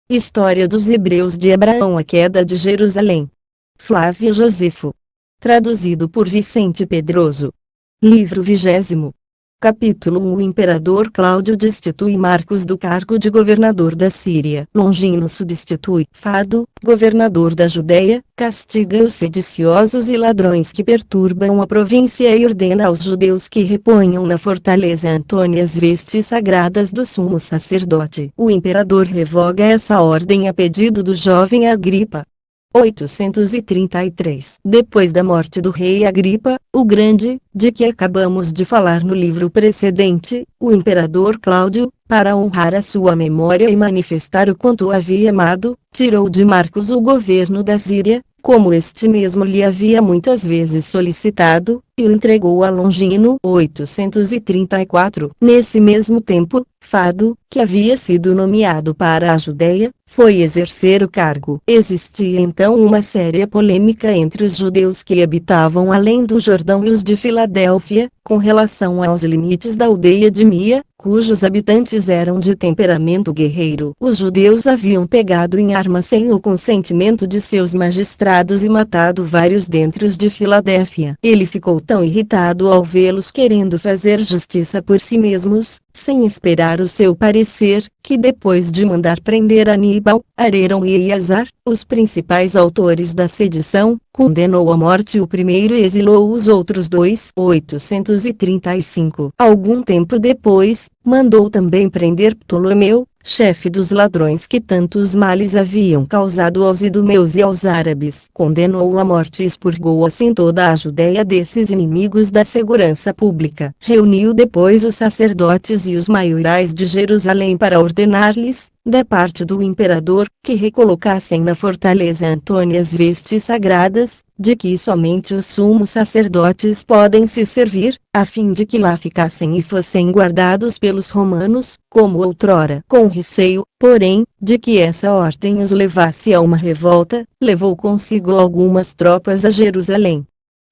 História dos Hebreus de Abraão. A queda de Jerusalém. Flávio Josefo. Traduzido por Vicente Pedroso. Livro 20º. Capítulo 1. O imperador Cláudio destitui Marcos do cargo de governador da Síria. Longino substitui Fado, governador da Judéia, castiga os sediciosos e ladrões que perturbam a província e ordena aos judeus que reponham na fortaleza Antônia as vestes sagradas do sumo sacerdote. O imperador revoga essa ordem a pedido do jovem Agripa. 833. Depois da morte do rei Agripa, o Grande, de que acabamos de falar no livro precedente, o imperador Cláudio, para honrar a sua memória e manifestar o quanto o havia amado, tirou de Marcos o governo da Síria, como este mesmo lhe havia muitas vezes solicitado, e o entregou a Longino. 834. Nesse mesmo tempo, Fado, que havia sido nomeado para a Judéia, foi exercer o cargo. Existia então uma séria polêmica entre os judeus que habitavam além do Jordão e os de Filadélfia, com relação aos limites da aldeia de Mia, cujos habitantes eram de temperamento guerreiro. Os judeus haviam pegado em armas sem o consentimento de seus magistrados e matado vários dentre os de Filadélfia. Ele ficou tão irritado ao vê-los querendo fazer justiça por si mesmos, sem esperar o seu parecer, que depois de mandar prender Aníbal, Arerão e Eleazar, os principais autores da sedição, condenou à morte o primeiro e exilou os outros dois. 835. Algum tempo depois, mandou também prender Ptolomeu, chefe dos ladrões que tantos males haviam causado aos idumeus e aos árabes. Condenou-o à morte e expurgou assim toda a Judéia desses inimigos da segurança pública. Reuniu depois os sacerdotes e os maiorais de Jerusalém para ordenar-lhes, da parte do imperador, que recolocassem na fortaleza Antônia as vestes sagradas, de que somente os sumos sacerdotes podem se servir, a fim de que lá ficassem e fossem guardados pelos romanos, como outrora. Com receio, porém, de que essa ordem os levasse a uma revolta, levou consigo algumas tropas a Jerusalém.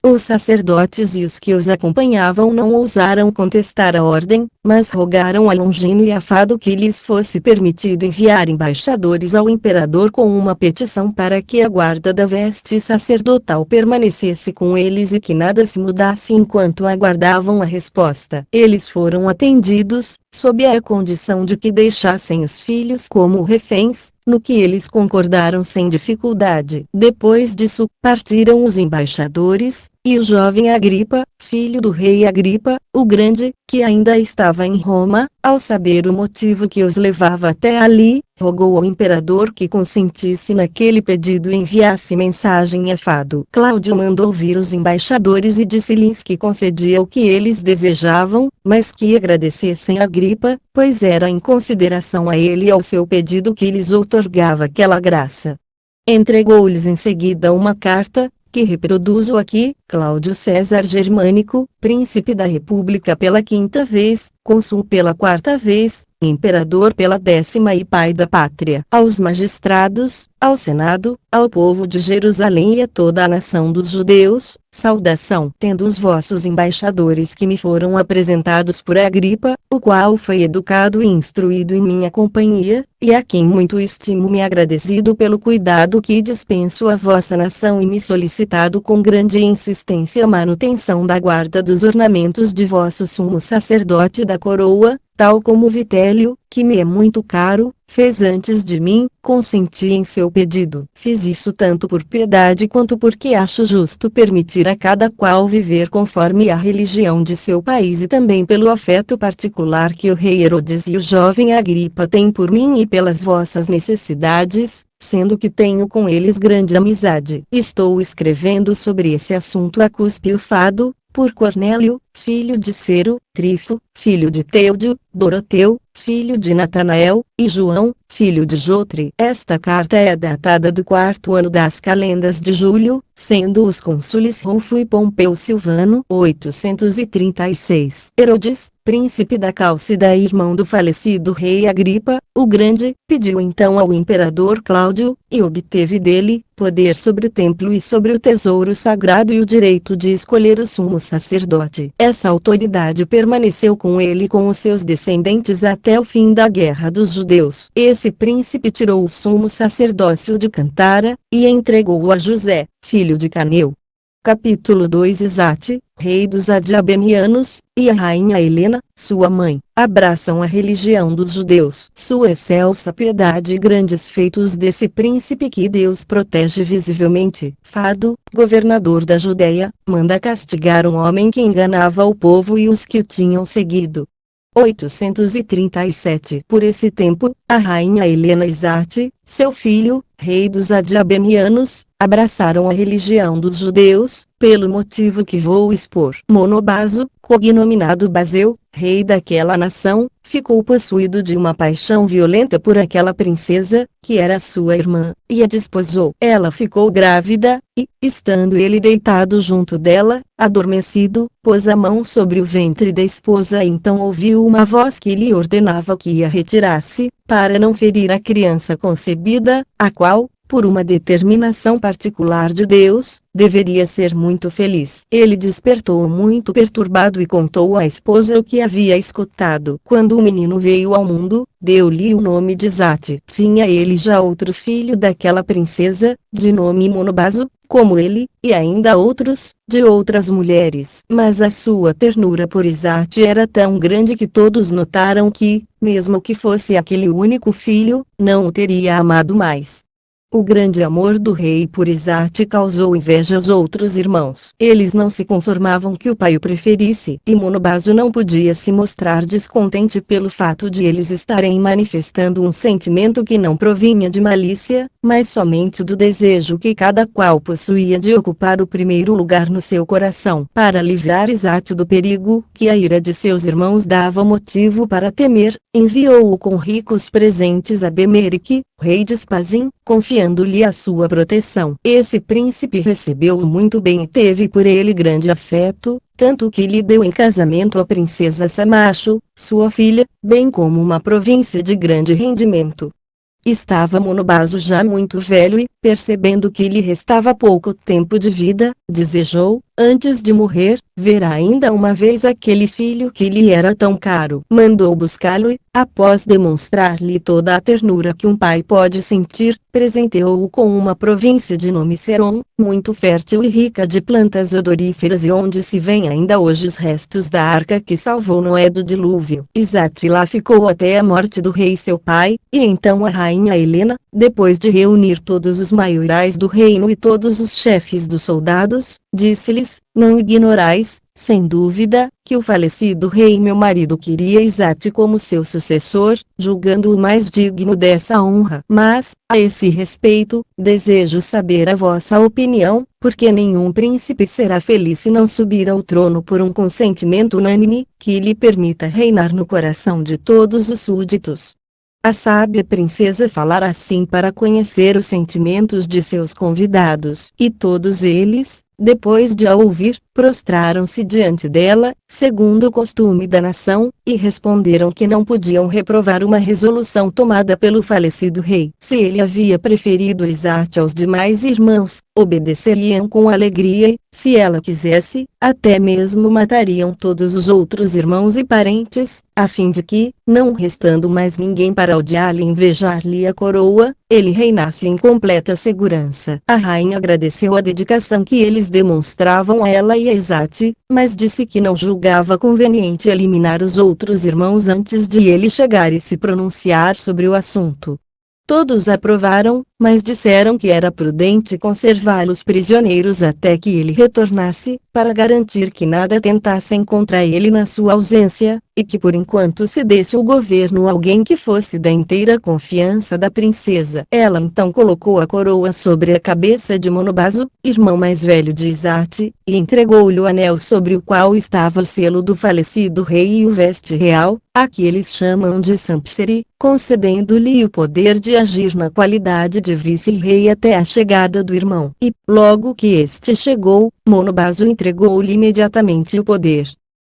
Os sacerdotes e os que os acompanhavam não ousaram contestar a ordem, mas rogaram a Longino e a Fado que lhes fosse permitido enviar embaixadores ao imperador com uma petição para que a guarda da veste sacerdotal permanecesse com eles e que nada se mudasse enquanto aguardavam a resposta. Eles foram atendidos, sob a condição de que deixassem os filhos como reféns, no que eles concordaram sem dificuldade. Depois disso, partiram os embaixadores, e o jovem Agripa, filho do rei Agripa, o Grande, que ainda estava em Roma, ao saber o motivo que os levava até ali, rogou ao imperador que consentisse naquele pedido e enviasse mensagem a Fado. Cláudio mandou vir os embaixadores e disse-lhes que concedia o que eles desejavam, mas que agradecessem a Agripa, pois era em consideração a ele e ao seu pedido que lhes outorgava aquela graça. Entregou-lhes em seguida uma carta, que reproduzo aqui: Cláudio César Germânico, príncipe da República pela 5ª vez, cônsul pela 4ª vez, imperador pela 10ª e pai da pátria. Aos magistrados, ao Senado, ao povo de Jerusalém e a toda a nação dos judeus, saudação. Tendo os vossos embaixadores que me foram apresentados por Agripa, o qual foi educado e instruído em minha companhia, e a quem muito estimo-me agradecido pelo cuidado que dispenso à vossa nação e me solicitado com grande insistência a manutenção da guarda dos ornamentos de vosso sumo sacerdote da coroa, tal como Vitélio, que me é muito caro, fez antes de mim, consenti em seu pedido. Fiz isso tanto por piedade quanto porque acho justo permitir a cada qual viver conforme a religião de seu país e também pelo afeto particular que o rei Herodes e o jovem Agripa têm por mim e pelas vossas necessidades, sendo que tenho com eles grande amizade. Estou escrevendo sobre esse assunto a Cúspio Fado, por Cornélio, filho de Cero, Trifo, filho de Teudio, Doroteu, filho de Natanael, e João, filho de Jotre. Esta carta é datada do 4º ano das calendas de julho, sendo os cônsules Rufo e Pompeu Silvano. 836. Herodes, príncipe da Cálcida e irmão do falecido rei Agripa, o Grande, pediu então ao imperador Cláudio, e obteve dele, poder sobre o templo e sobre o tesouro sagrado e o direito de escolher o sumo sacerdote. Essa autoridade permaneceu com ele e com os seus descendentes até o fim da Guerra dos Judeus. Esse príncipe tirou o sumo sacerdócio de Cantara, e entregou-o a José, filho de Caneu. Capítulo 2. Isate, rei dos Adiabenianos, e a rainha Helena, sua mãe, abraçam a religião dos judeus. Sua excelsa piedade e grandes feitos desse príncipe que Deus protege visivelmente. Fado, governador da Judéia, manda castigar um homem que enganava o povo e os que o tinham seguido. 837. Por esse tempo, a rainha Helena e Isate, seu filho, rei dos Adiabenianos, abraçaram a religião dos judeus, pelo motivo que vou expor. Monobaso, cognominado Baseu, rei daquela nação, ficou possuído de uma paixão violenta por aquela princesa, que era sua irmã, e a desposou. Ela ficou grávida, e, estando ele deitado junto dela, adormecido, pôs a mão sobre o ventre da esposa e então ouviu uma voz que lhe ordenava que a retirasse, para não ferir a criança concebida, a qual, por uma determinação particular de Deus, deveria ser muito feliz. Ele despertou muito perturbado e contou à esposa o que havia escutado. Quando o menino veio ao mundo, deu-lhe o nome de Isate. Tinha ele já outro filho daquela princesa, de nome Monobaso, como ele, e ainda outros, de outras mulheres. Mas a sua ternura por Isate era tão grande que todos notaram que, mesmo que fosse aquele único filho, não o teria amado mais. O grande amor do rei por Isate causou inveja aos outros irmãos. Eles não se conformavam que o pai o preferisse, e Monobaso não podia se mostrar descontente pelo fato de eles estarem manifestando um sentimento que não provinha de malícia, mas somente do desejo que cada qual possuía de ocupar o primeiro lugar no seu coração. Para livrar Isate do perigo que a ira de seus irmãos dava motivo para temer, enviou-o com ricos presentes a Bemerique, rei de Spazim, confiando-lhe a sua proteção. Esse príncipe recebeu-o muito bem e teve por ele grande afeto, tanto que lhe deu em casamento a princesa Samacho, sua filha, bem como uma província de grande rendimento. Estava Monobaso já muito velho e, percebendo que lhe restava pouco tempo de vida, desejou, antes de morrer, ver ainda uma vez aquele filho que lhe era tão caro. Mandou buscá-lo e, após demonstrar-lhe toda a ternura que um pai pode sentir, presenteou-o com uma província de nome Seron, muito fértil e rica de plantas odoríferas e onde se vêem ainda hoje os restos da arca que salvou Noé do dilúvio. Isate lá ficou até a morte do rei seu pai, e então a rainha Helena, depois de reunir todos os maiorais do reino e todos os chefes dos soldados, disse-lhes: não ignorais, sem dúvida, que o falecido rei meu marido queria Isate como seu sucessor, julgando-o mais digno dessa honra. Mas, a esse respeito, desejo saber a vossa opinião, porque nenhum príncipe será feliz se não subir ao trono por um consentimento unânime, que lhe permita reinar no coração de todos os súditos. A sábia princesa falara assim para conhecer os sentimentos de seus convidados. E todos eles, depois de a ouvir, prostraram-se diante dela, segundo o costume da nação, e responderam que não podiam reprovar uma resolução tomada pelo falecido rei. Se ele havia preferido Isate aos demais irmãos, obedeceriam com alegria e, se ela quisesse, até mesmo matariam todos os outros irmãos e parentes, a fim de que, não restando mais ninguém para odiar-lhe e invejar-lhe a coroa, ele reinasse em completa segurança. A rainha agradeceu a dedicação que eles demonstravam a ela e a Isate, mas disse que não julgava conveniente eliminar os outros irmãos antes de ele chegar e se pronunciar sobre o assunto. Todos aprovaram, mas disseram que era prudente conservá-los prisioneiros até que ele retornasse, para garantir que nada tentassem contra ele na sua ausência, e que por enquanto cedesse o governo a alguém que fosse da inteira confiança da princesa. Ela então colocou a coroa sobre a cabeça de Monobaso, irmão mais velho de Isate, e entregou-lhe o anel sobre o qual estava o selo do falecido rei e o veste real, a que eles chamam de Sampseri, concedendo-lhe o poder de agir na qualidade de vice-rei até a chegada do irmão. E, logo que este chegou, Monobaso entregou-lhe imediatamente o poder.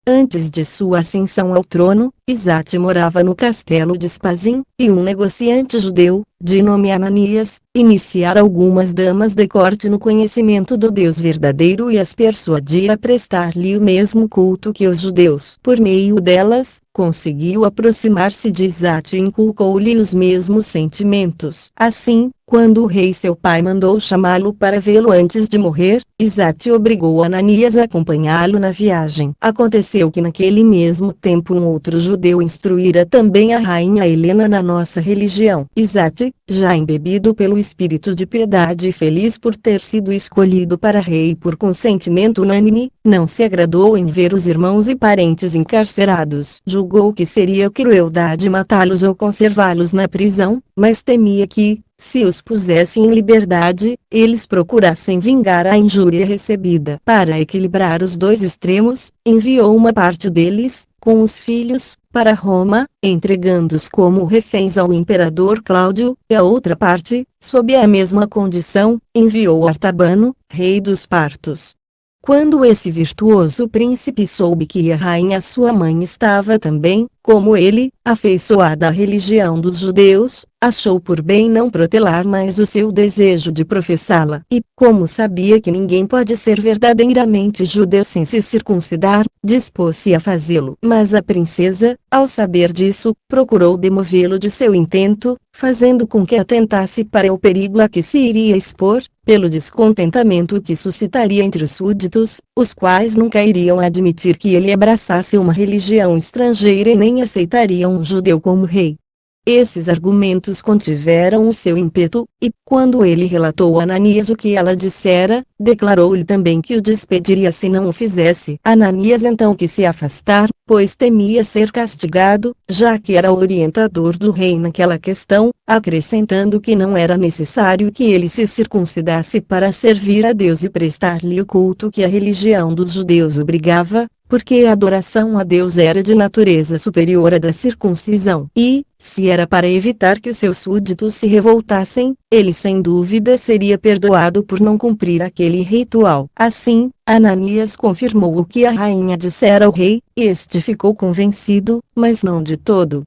Antes de sua ascensão ao trono, Isate morava no castelo de Spazim, e um negociante judeu, de nome Ananias, iniciara algumas damas de corte no conhecimento do Deus verdadeiro e as persuadia a prestar-lhe o mesmo culto que os judeus. Por meio delas, conseguiu aproximar-se de Isate e inculcou-lhe os mesmos sentimentos. Assim, quando o rei seu pai mandou chamá-lo para vê-lo antes de morrer, Isate obrigou Ananias a acompanhá-lo na viagem. Aconteceu que naquele mesmo tempo um outro judeu instruíra também a rainha Helena na nossa religião. Isate, já embebido pelo espírito de piedade e feliz por ter sido escolhido para rei por consentimento unânime, não se agradou em ver os irmãos e parentes encarcerados. Julgou que seria crueldade matá-los ou conservá-los na prisão, mas temia que, se os pusessem em liberdade, eles procurassem vingar a injúria recebida. Para equilibrar os dois extremos, enviou uma parte deles, com os filhos, para Roma, entregando-os como reféns ao imperador Cláudio, e a outra parte, sob a mesma condição, enviou Artabano, rei dos partos. Quando esse virtuoso príncipe soube que a rainha sua mãe estava também, como ele, afeiçoada à religião dos judeus, achou por bem não protelar mais o seu desejo de professá-la. E, como sabia que ninguém pode ser verdadeiramente judeu sem se circuncidar, dispôs-se a fazê-lo. Mas a princesa, ao saber disso, procurou demovê-lo de seu intento, fazendo com que atentasse para o perigo a que se iria expor, pelo descontentamento que suscitaria entre os súditos, os quais nunca iriam admitir que ele abraçasse uma religião estrangeira e nem aceitariam um judeu como rei. Esses argumentos contiveram o seu ímpeto, e, quando ele relatou a Ananias o que ela dissera, declarou-lhe também que o despediria se não o fizesse. Ananias então quis se afastar, pois temia ser castigado, já que era o orientador do rei naquela questão, acrescentando que não era necessário que ele se circuncidasse para servir a Deus e prestar-lhe o culto que a religião dos judeus obrigava, porque a adoração a Deus era de natureza superior à da circuncisão. E, se era para evitar que os seus súditos se revoltassem, ele sem dúvida seria perdoado por não cumprir aquele ritual. Assim, Ananias confirmou o que a rainha dissera ao rei, e este ficou convencido, mas não de todo.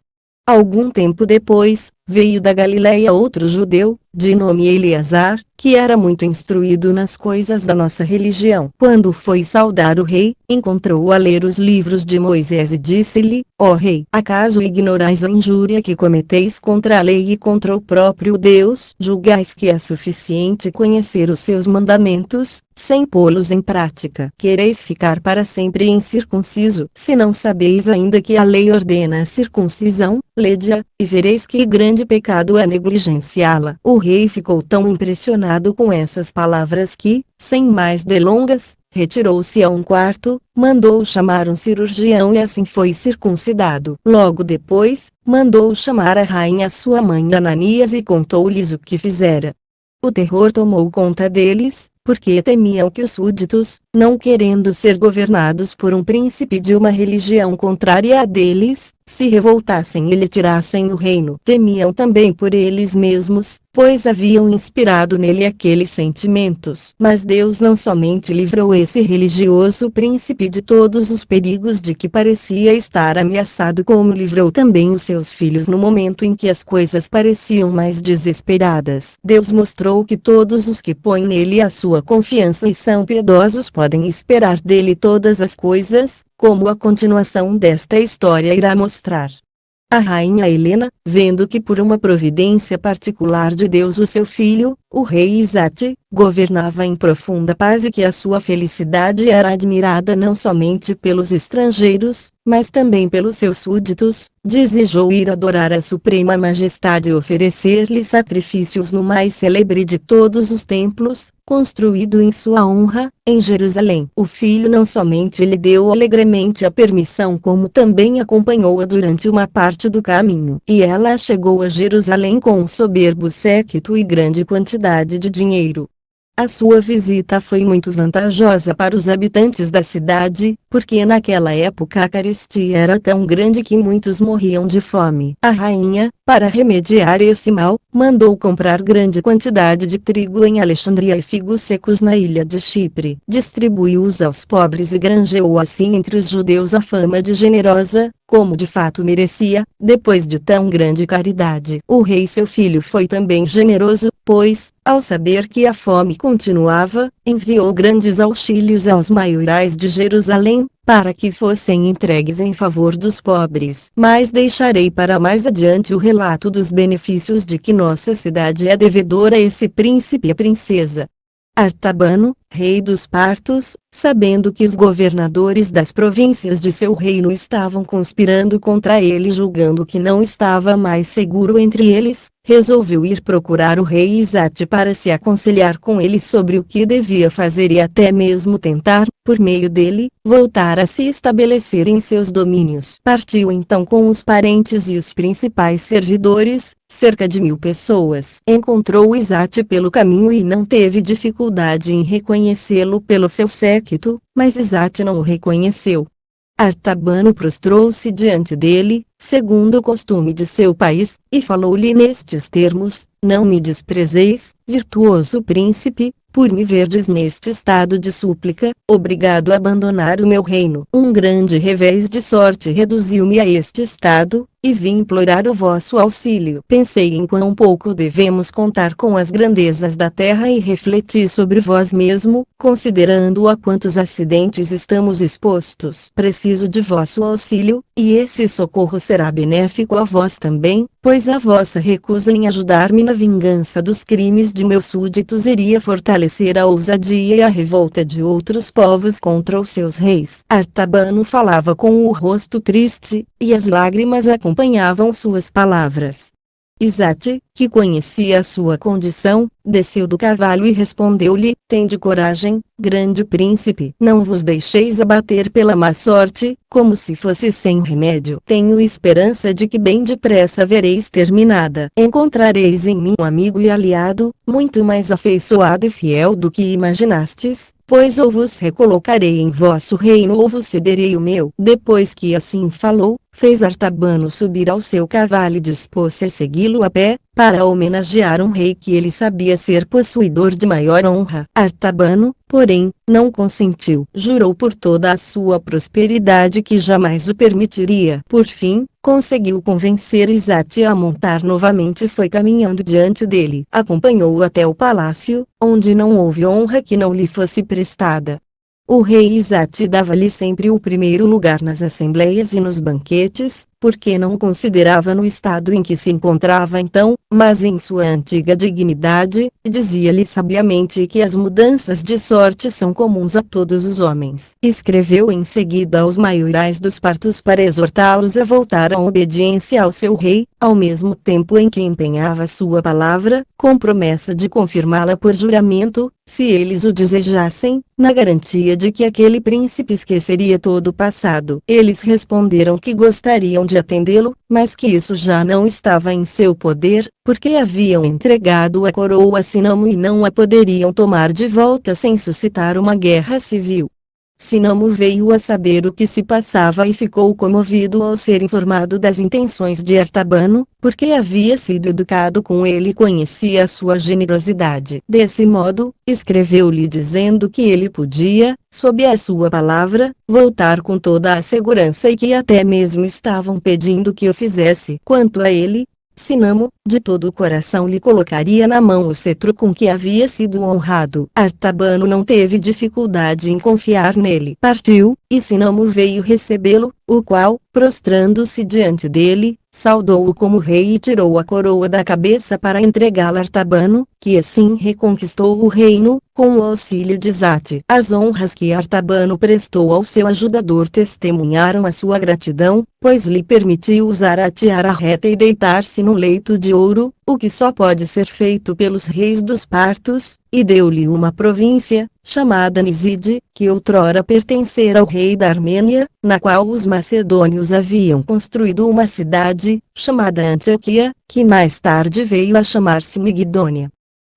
Algum tempo depois, veio da Galiléia outro judeu, de nome Eleazar, que era muito instruído nas coisas da nossa religião. Quando foi saudar o rei, encontrou-o a ler os livros de Moisés e disse-lhe: ó rei, acaso ignorais a injúria que cometeis contra a lei e contra o próprio Deus? Julgais que é suficiente conhecer os seus mandamentos, sem pô-los em prática? Quereis ficar para sempre incircunciso? Se não sabeis ainda que a lei ordena a circuncisão, lede-a, e vereis que grande pecado é negligenciá-la. O rei ficou tão impressionado com essas palavras que, sem mais delongas, retirou-se a um quarto, mandou chamar um cirurgião e assim foi circuncidado. Logo depois, mandou chamar a rainha sua mãe Ananias e contou-lhes o que fizera. O terror tomou conta deles, porque temiam que os súditos, não querendo ser governados por um príncipe de uma religião contrária à deles, se revoltassem e lhe tirassem o reino. Temiam também por eles mesmos, pois haviam inspirado nele aqueles sentimentos. Mas Deus não somente livrou esse religioso príncipe de todos os perigos de que parecia estar ameaçado, como livrou também os seus filhos no momento em que as coisas pareciam mais desesperadas. Deus mostrou que todos os que põem nele a sua confiança e são piedosos podem esperar dele todas as coisas, como a continuação desta história irá mostrar. A rainha Helena, vendo que por uma providência particular de Deus o seu filho, o rei Isate, governava em profunda paz e que a sua felicidade era admirada não somente pelos estrangeiros, mas também pelos seus súditos, desejou ir adorar a Suprema Majestade e oferecer-lhe sacrifícios no mais célebre de todos os templos, construído em sua honra, em Jerusalém. O filho não somente lhe deu alegremente a permissão, como também acompanhou-a durante uma parte do caminho. E ela chegou a Jerusalém com um soberbo séquito e grande quantidade de dinheiro. A sua visita foi muito vantajosa para os habitantes da cidade, porque naquela época a carestia era tão grande que muitos morriam de fome. A rainha, para remediar esse mal, mandou comprar grande quantidade de trigo em Alexandria e figos secos na ilha de Chipre. Distribuiu-os aos pobres e granjeou assim entre os judeus a fama de generosa, como de fato merecia, depois de tão grande caridade. O rei seu filho foi também generoso, pois, ao saber que a fome continuava, enviou grandes auxílios aos maiorais de Jerusalém, para que fossem entregues em favor dos pobres. Mas deixarei para mais adiante o relato dos benefícios de que nossa cidade é devedora a esse príncipe e princesa. Artabano, rei dos partos, sabendo que os governadores das províncias de seu reino estavam conspirando contra ele, julgando que não estava mais seguro entre eles, resolveu ir procurar o rei Isate para se aconselhar com ele sobre o que devia fazer e até mesmo tentar, por meio dele, voltar a se estabelecer em seus domínios. Partiu então com os parentes e os principais servidores, cerca de 1000 pessoas. Encontrou Isate pelo caminho e não teve dificuldade em reconhecê-lo pelo seu séquito, mas Isate não o reconheceu. Artabano prostrou-se diante dele, segundo o costume de seu país, e falou-lhe nestes termos: não me desprezeis, virtuoso príncipe, por me verdes neste estado de súplica, obrigado a abandonar o meu reino. Um grande revés de sorte reduziu-me a este estado, e vim implorar o vosso auxílio. Pensei em quão pouco devemos contar com as grandezas da terra e refleti sobre vós mesmo, considerando a quantos acidentes estamos expostos. Preciso de vosso auxílio, e esse socorro será benéfico a vós também, pois a vossa recusa em ajudar-me na vingança dos crimes de meus súditos iria fortalecer a ousadia e a revolta de outros povos contra os seus reis. Artabano falava com o rosto triste, e as lágrimas acompanhavam suas palavras. Isate, que conhecia a sua condição, desceu do cavalo e respondeu-lhe: tende coragem, grande príncipe. Não vos deixeis abater pela má sorte, como se fosse sem remédio. Tenho esperança de que bem depressa vereis terminada. Encontrareis em mim um amigo e aliado, muito mais afeiçoado e fiel do que imaginastes, pois ou vos recolocarei em vosso reino ou vos cederei o meu. Depois que assim falou, fez Artabano subir ao seu cavalo e dispôs-se a segui-lo a pé, para homenagear um rei que ele sabia ser possuidor de maior honra. Artabano, porém, não consentiu. Jurou por toda a sua prosperidade que jamais o permitiria. Por fim, conseguiu convencer Isate a montar novamente e foi caminhando diante dele. Acompanhou-o até o palácio, onde não houve honra que não lhe fosse prestada. O rei Isate dava-lhe sempre o primeiro lugar nas assembleias e nos banquetes, porque não o considerava no estado em que se encontrava então, mas em sua antiga dignidade, dizia-lhe sabiamente que as mudanças de sorte são comuns a todos os homens. Escreveu em seguida aos maiorais dos partos para exortá-los a voltar à obediência ao seu rei, ao mesmo tempo em que empenhava sua palavra, com promessa de confirmá-la por juramento, se eles o desejassem, na garantia de que aquele príncipe esqueceria todo o passado. Eles responderam que gostariam de atendê-lo, mas que isso já não estava em seu poder, porque haviam entregado a coroa a Sinamo e não a poderiam tomar de volta sem suscitar uma guerra civil. Sinamo veio a saber o que se passava e ficou comovido ao ser informado das intenções de Artabano, porque havia sido educado com ele e conhecia a sua generosidade. Desse modo, escreveu-lhe dizendo que ele podia, sob a sua palavra, voltar com toda a segurança e que até mesmo estavam pedindo que o fizesse. Quanto a ele, Sinamo, de todo o coração lhe colocaria na mão o cetro com que havia sido honrado. Artabano não teve dificuldade em confiar nele. Partiu, e Sinamo veio recebê-lo, o qual, prostrando-se diante dele, saudou-o como rei e tirou a coroa da cabeça para entregá-la a Artabano, que assim reconquistou o reino, com o auxílio de Isate. As honras que Artabano prestou ao seu ajudador testemunharam a sua gratidão, pois lhe permitiu usar a tiara reta e deitar-se no leito de ouro, o que só pode ser feito pelos reis dos partos, e deu-lhe uma província, chamada Niside, que outrora pertencera ao rei da Armênia, na qual os macedônios haviam construído uma cidade, chamada Antioquia, que mais tarde veio a chamar-se Migdônia.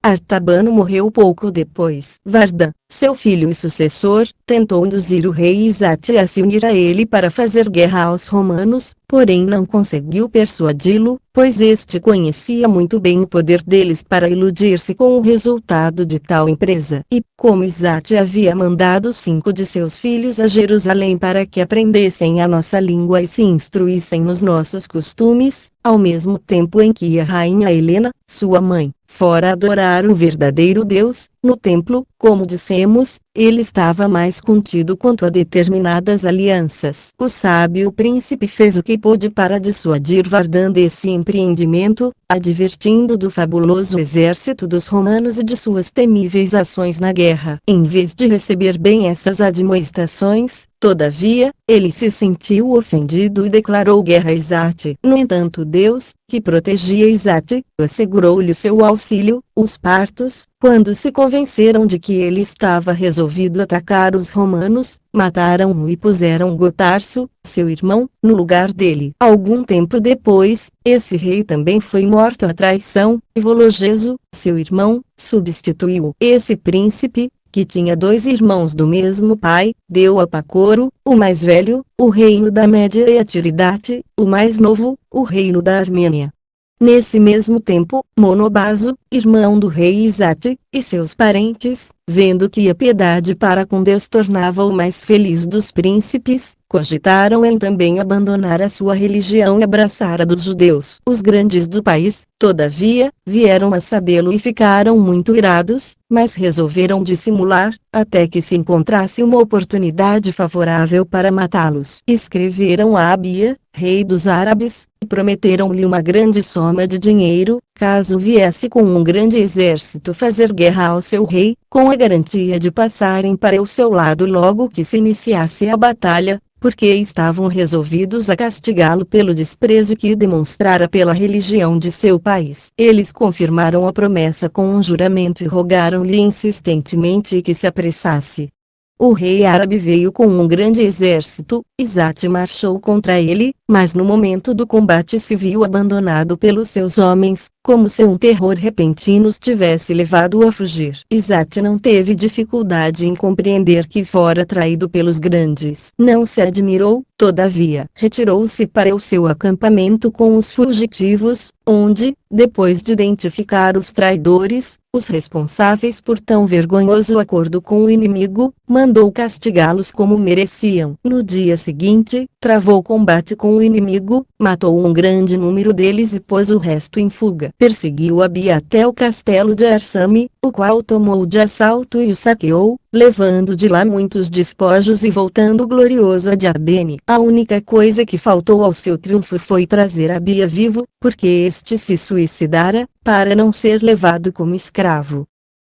Artabano morreu pouco depois. Vardan, seu filho e sucessor, tentou induzir o rei Isate a se unir a ele para fazer guerra aos romanos, porém não conseguiu persuadi-lo, pois este conhecia muito bem o poder deles para iludir-se com o resultado de tal empresa. E, como Isate havia mandado 5 de seus filhos a Jerusalém para que aprendessem a nossa língua e se instruíssem nos nossos costumes, ao mesmo tempo em que a rainha Helena, sua mãe, fora adorar o verdadeiro Deus, no templo, como dissemos, ele estava mais contido quanto a determinadas alianças. O sábio príncipe fez o que pôde para dissuadir Vardan desse empreendimento, advertindo do fabuloso exército dos romanos e de suas temíveis ações na guerra. Em vez de receber bem essas admoestações, todavia, ele se sentiu ofendido e declarou guerra a Isate. No entanto, Deus, que protegia Isate, assegurou-lhe o seu auxílio. Os partos, quando se convenceram de que ele estava resolvido atacar os romanos, mataram-o e puseram Gotarso, seu irmão, no lugar dele. Algum tempo depois, esse rei também foi morto à traição, e Vologeso, seu irmão, substituiu-o. Esse príncipe, que tinha 2 irmãos do mesmo pai, deu a Pacoro, o mais velho, o reino da Média e a Tiridate, o mais novo, o reino da Armênia. Nesse mesmo tempo, Monobaso, irmão do rei Isate, e seus parentes, vendo que a piedade para com Deus tornava o mais feliz dos príncipes, cogitaram em também abandonar a sua religião e abraçar a dos judeus. Os grandes do país, todavia, vieram a sabê-lo e ficaram muito irados, mas resolveram dissimular, até que se encontrasse uma oportunidade favorável para matá-los. Escreveram a Abia, rei dos árabes, e prometeram-lhe uma grande soma de dinheiro, caso viesse com um grande exército fazer guerra ao seu rei, com a garantia de passarem para o seu lado logo que se iniciasse a batalha, porque estavam resolvidos a castigá-lo pelo desprezo que demonstrara pela religião de seu país. Eles confirmaram a promessa com um juramento e rogaram-lhe insistentemente que se apressasse. O rei árabe veio com um grande exército, Isate marchou contra ele, mas no momento do combate se viu abandonado pelos seus homens, como se um terror repentino os tivesse levado a fugir. Isate não teve dificuldade em compreender que fora traído pelos grandes. Não se admirou, todavia. Retirou-se para o seu acampamento com os fugitivos, onde, depois de identificar os traidores, os responsáveis por tão vergonhoso acordo com o inimigo, mandou castigá-los como mereciam. No dia seguinte, travou combate com o inimigo, matou um grande número deles e pôs o resto em fuga. Perseguiu Abia até o castelo de Arsame, o qual tomou de assalto e o saqueou, levando de lá muitos despojos e voltando glorioso a Diabene. A única coisa que faltou ao seu triunfo foi trazer Abia vivo, porque este se suicidara, para não ser levado como escravo.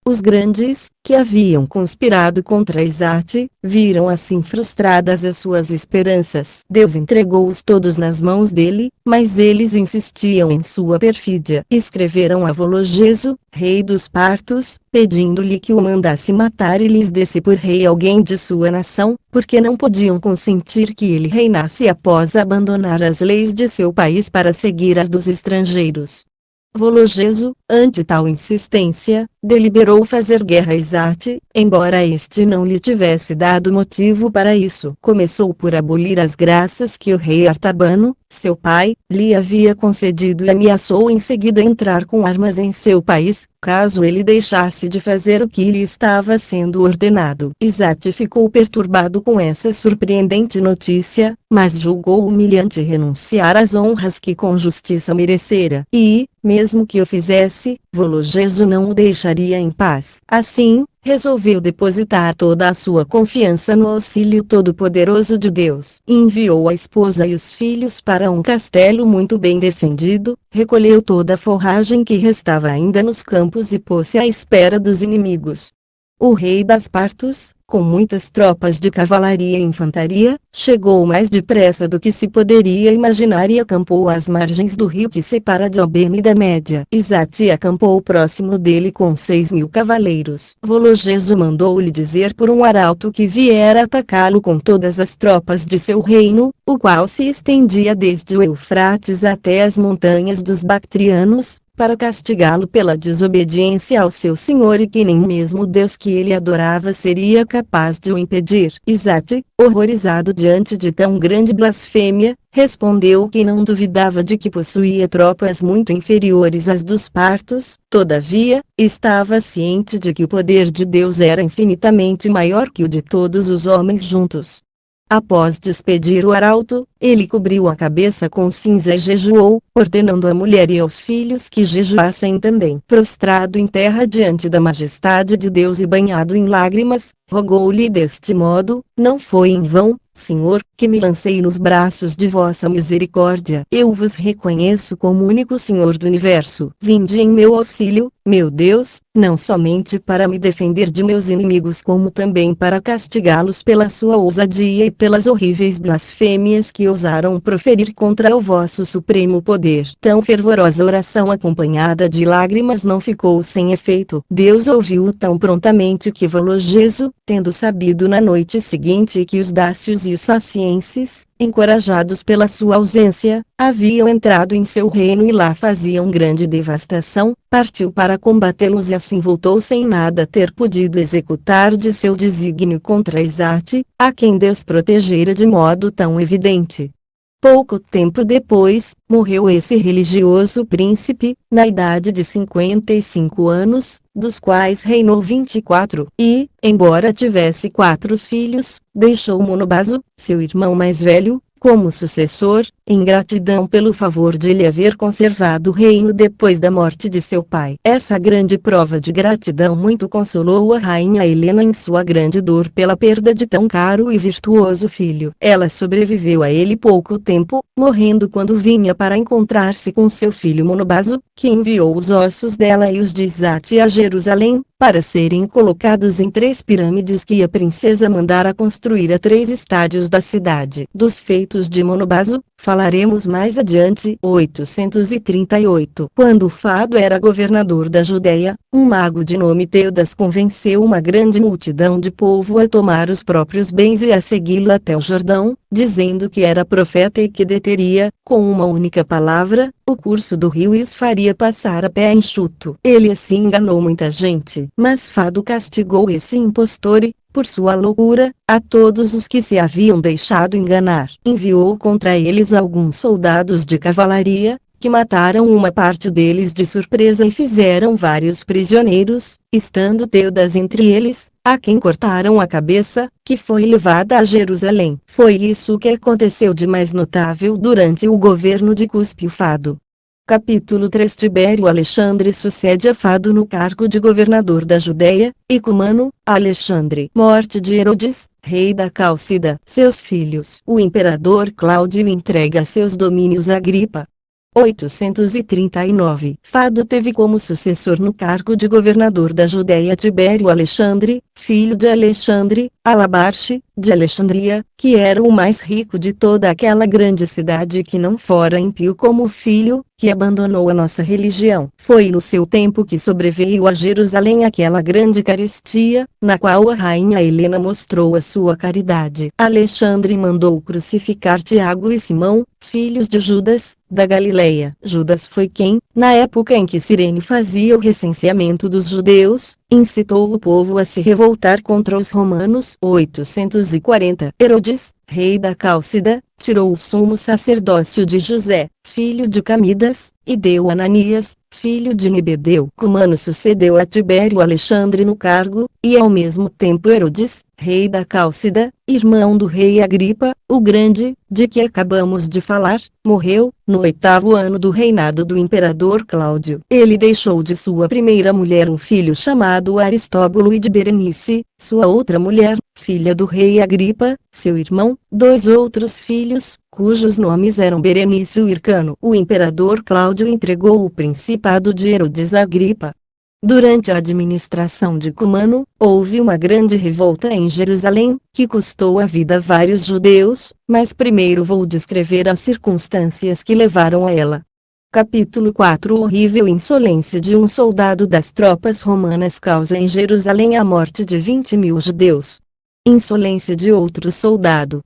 Os grandes, que haviam conspirado contra Isate, viram assim frustradas as suas esperanças. Deus entregou-os todos nas mãos dele, mas eles insistiam em sua perfídia. Escreveram a Vologeso, rei dos partos, pedindo-lhe que o mandasse matar e lhes desse por rei alguém de sua nação, porque não podiam consentir que ele reinasse após abandonar as leis de seu país para seguir as dos estrangeiros. Vologeso, ante tal insistência, deliberou fazer guerra a Isate, embora este não lhe tivesse dado motivo para isso. Começou por abolir as graças que o rei Artabano, seu pai, lhe havia concedido e ameaçou em seguida entrar com armas em seu país, caso ele deixasse de fazer o que lhe estava sendo ordenado. Isate ficou perturbado com essa surpreendente notícia, mas julgou humilhante renunciar às honras que com justiça merecera. E, mesmo que o fizesse, Vologeso não o deixaria em paz. Assim, resolveu depositar toda a sua confiança no auxílio todo-poderoso de Deus. Enviou a esposa e os filhos para um castelo muito bem defendido, recolheu toda a forragem que restava ainda nos campos e pôs-se à espera dos inimigos. O rei das Partos, com muitas tropas de cavalaria e infantaria, chegou mais depressa do que se poderia imaginar e acampou às margens do rio que separa Diabene da Média. Isate acampou próximo dele com 6.000 cavaleiros. Vologeso mandou-lhe dizer por um arauto que viera atacá-lo com todas as tropas de seu reino, o qual se estendia desde o Eufrates até as montanhas dos Bactrianos, para castigá-lo pela desobediência ao seu senhor e que nem mesmo o Deus que ele adorava seria capaz de o impedir. Isate, horrorizado diante de tão grande blasfêmia, respondeu que não duvidava de que possuía tropas muito inferiores às dos partos, todavia, estava ciente de que o poder de Deus era infinitamente maior que o de todos os homens juntos. Após despedir o arauto, ele cobriu a cabeça com cinza e jejuou, ordenando à mulher e aos filhos que jejuassem também. Prostrado em terra diante da majestade de Deus e banhado em lágrimas, rogou-lhe deste modo: não foi em vão, Senhor, que me lancei nos braços de vossa misericórdia. Eu vos reconheço como único Senhor do universo. Vinde em meu auxílio, meu Deus, não somente para me defender de meus inimigos como também para castigá-los pela sua ousadia e pelas horríveis blasfêmias que ousaram proferir contra o vosso supremo poder. Tão fervorosa oração acompanhada de lágrimas não ficou sem efeito. Deus ouviu-o tão prontamente que Vologeso, tendo sabido na noite seguinte que os dácios e os sacienses, encorajados pela sua ausência, haviam entrado em seu reino e lá faziam grande devastação, partiu para combatê-los e assim voltou sem nada ter podido executar de seu desígnio contra Isate, a quem Deus protegera de modo tão evidente. Pouco tempo depois, morreu esse religioso príncipe, na idade de 55 anos, dos quais reinou 24, e, embora tivesse 4 filhos, deixou Monobaso, seu irmão mais velho, como sucessor, em gratidão pelo favor de lhe haver conservado o reino depois da morte de seu pai. Essa grande prova de gratidão muito consolou a rainha Helena em sua grande dor pela perda de tão caro e virtuoso filho. Ela sobreviveu a ele pouco tempo, morrendo quando vinha para encontrar-se com seu filho Monobaso, que enviou os ossos dela e os de Isate a Jerusalém, para serem colocados em 3 pirâmides que a princesa mandara construir a 3 estádios da cidade. Dos feitos de Monobaso, falaremos mais adiante. 838. Quando Fado era governador da Judéia, um mago de nome Teudas convenceu uma grande multidão de povo a tomar os próprios bens e a segui-lo até o Jordão, dizendo que era profeta e que deteria, com uma única palavra, o curso do rio e os faria passar a pé enxuto. Ele assim enganou muita gente. Mas Fado castigou esse impostor e, por sua loucura, a todos os que se haviam deixado enganar. Enviou contra eles alguns soldados de cavalaria, que mataram uma parte deles de surpresa e fizeram vários prisioneiros, estando Teudas entre eles, a quem cortaram a cabeça, que foi levada a Jerusalém. Foi isso que aconteceu de mais notável durante o governo de Cúspio Fado. Capítulo 3. Tibério Alexandre sucede a Fado no cargo de governador da Judéia, e Cumano, Alexandre. Morte de Herodes, rei da Cálcida. Seus filhos. O imperador Cláudio entrega seus domínios a Agripa. 839. Fado teve como sucessor no cargo de governador da Judéia Tibério Alexandre, filho de Alexandre, Alabarche, de Alexandria, que era o mais rico de toda aquela grande cidade que não fora impio como filho, que abandonou a nossa religião. Foi no seu tempo que sobreveio a Jerusalém aquela grande carestia, na qual a rainha Helena mostrou a sua caridade. Alexandre mandou crucificar Tiago e Simão, filhos de Judas, da Galileia. Judas foi quem, na época em que Cirene fazia o recenseamento dos judeus, incitou o povo a se revoltar contra os romanos. 840. Herodes, rei da Cálcida, tirou o sumo sacerdócio de José, filho de Camidas, e deu a Ananias, filho de Nebedeu. Cumano sucedeu a Tibério Alexandre no cargo, e ao mesmo tempo Herodes, rei da Cálcida, irmão do rei Agripa, o Grande, de que acabamos de falar, morreu, no 8º ano do reinado do imperador Cláudio. Ele deixou de sua primeira mulher um filho chamado Aristóbulo e de Berenice, sua outra mulher, filha do rei Agripa, seu irmão, 2 outros filhos, cujos nomes eram Berenice e Hircano. O imperador Cláudio entregou o principado de Herodes a Agripa. Durante a administração de Cumano, houve uma grande revolta em Jerusalém, que custou a vida a vários judeus, mas primeiro vou descrever as circunstâncias que levaram a ela. Capítulo 4. Horrível insolência de um soldado das tropas romanas causa em Jerusalém a morte de 20.000 judeus. Insolência de outro soldado.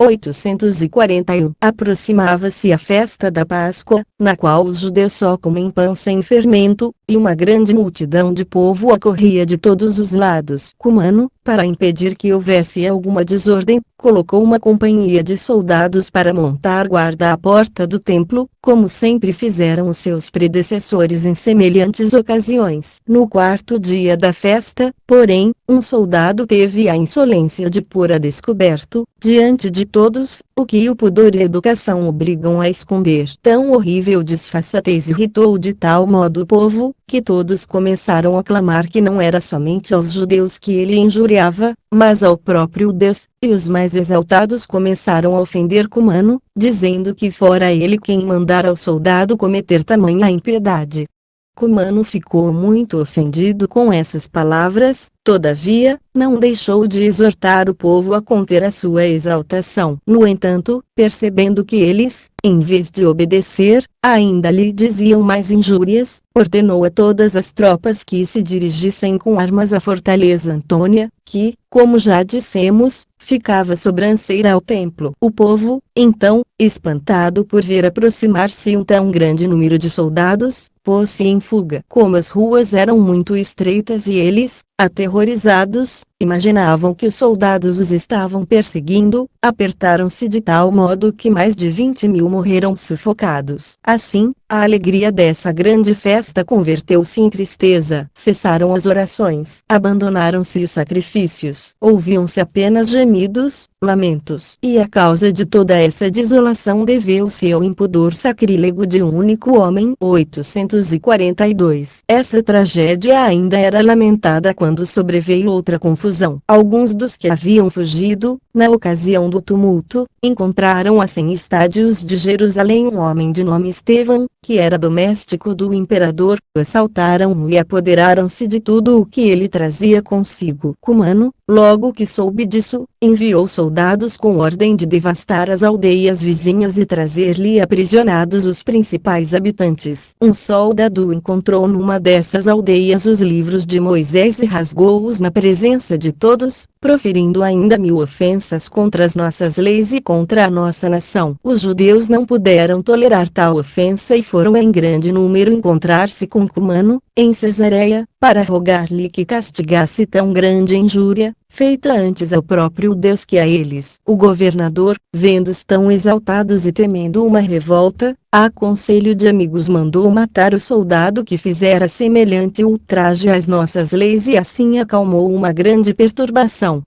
841. Aproximava-se a festa da Páscoa, na qual os judeus só comem pão sem fermento, e uma grande multidão de povo acorria de todos os lados. Cumano, para impedir que houvesse alguma desordem, colocou uma companhia de soldados para montar guarda à porta do templo, como sempre fizeram os seus predecessores em semelhantes ocasiões. No quarto dia da festa, porém, um soldado teve a insolência de pôr a descoberto, diante de todos, o que o pudor e a educação obrigam a esconder. Tão horrível disfarçatez irritou de tal modo o povo, que todos começaram a clamar que não era somente aos judeus que ele injuriava, mas ao próprio Deus, e os mais exaltados começaram a ofender Cumano, dizendo que fora ele quem mandara ao soldado cometer tamanha impiedade. Cumano ficou muito ofendido com essas palavras, todavia, não deixou de exortar o povo a conter a sua exaltação. No entanto, percebendo que eles, em vez de obedecer, ainda lhe diziam mais injúrias, ordenou a todas as tropas que se dirigissem com armas à fortaleza Antônia, que, como já dissemos, ficava sobranceira ao templo. O povo, então, espantado por ver aproximar-se um tão grande número de soldados, pôs-se em fuga. Como as ruas eram muito estreitas e eles, aterrorizados, imaginavam que os soldados os estavam perseguindo, apertaram-se de tal modo que mais de 20.000 morreram sufocados. Assim, a alegria dessa grande festa converteu-se em tristeza. Cessaram as orações. Abandonaram-se os sacrifícios. Ouviam-se apenas gemidos, lamentos. E a causa de toda essa desolação deveu-se ao impudor sacrílego de um único homem. 842. Essa tragédia ainda era lamentada quando sobreveio outra confusão. Alguns dos que haviam fugido, na ocasião do tumulto, encontraram a 100 estádios de Jerusalém um homem de nome Estevão, que era doméstico do imperador. Assaltaram-o e apoderaram-se de tudo o que ele trazia consigo. Cumano, logo que soube disso, enviou soldados com ordem de devastar as aldeias vizinhas e trazer-lhe aprisionados os principais habitantes. Um soldado encontrou numa dessas aldeias os livros de Moisés e rasgou-os na presença de todos, proferindo ainda 1000 ofensas contra as nossas leis e contra a nossa nação. Os judeus não puderam tolerar tal ofensa e foram em grande número encontrar-se com Cumano, em Cesareia, para rogar-lhe que castigasse tão grande injúria, feita antes ao próprio Deus que a eles. O governador, vendo-os tão exaltados e temendo uma revolta, a conselho de amigos mandou matar o soldado que fizera semelhante ultraje às nossas leis e assim acalmou uma grande perturbação.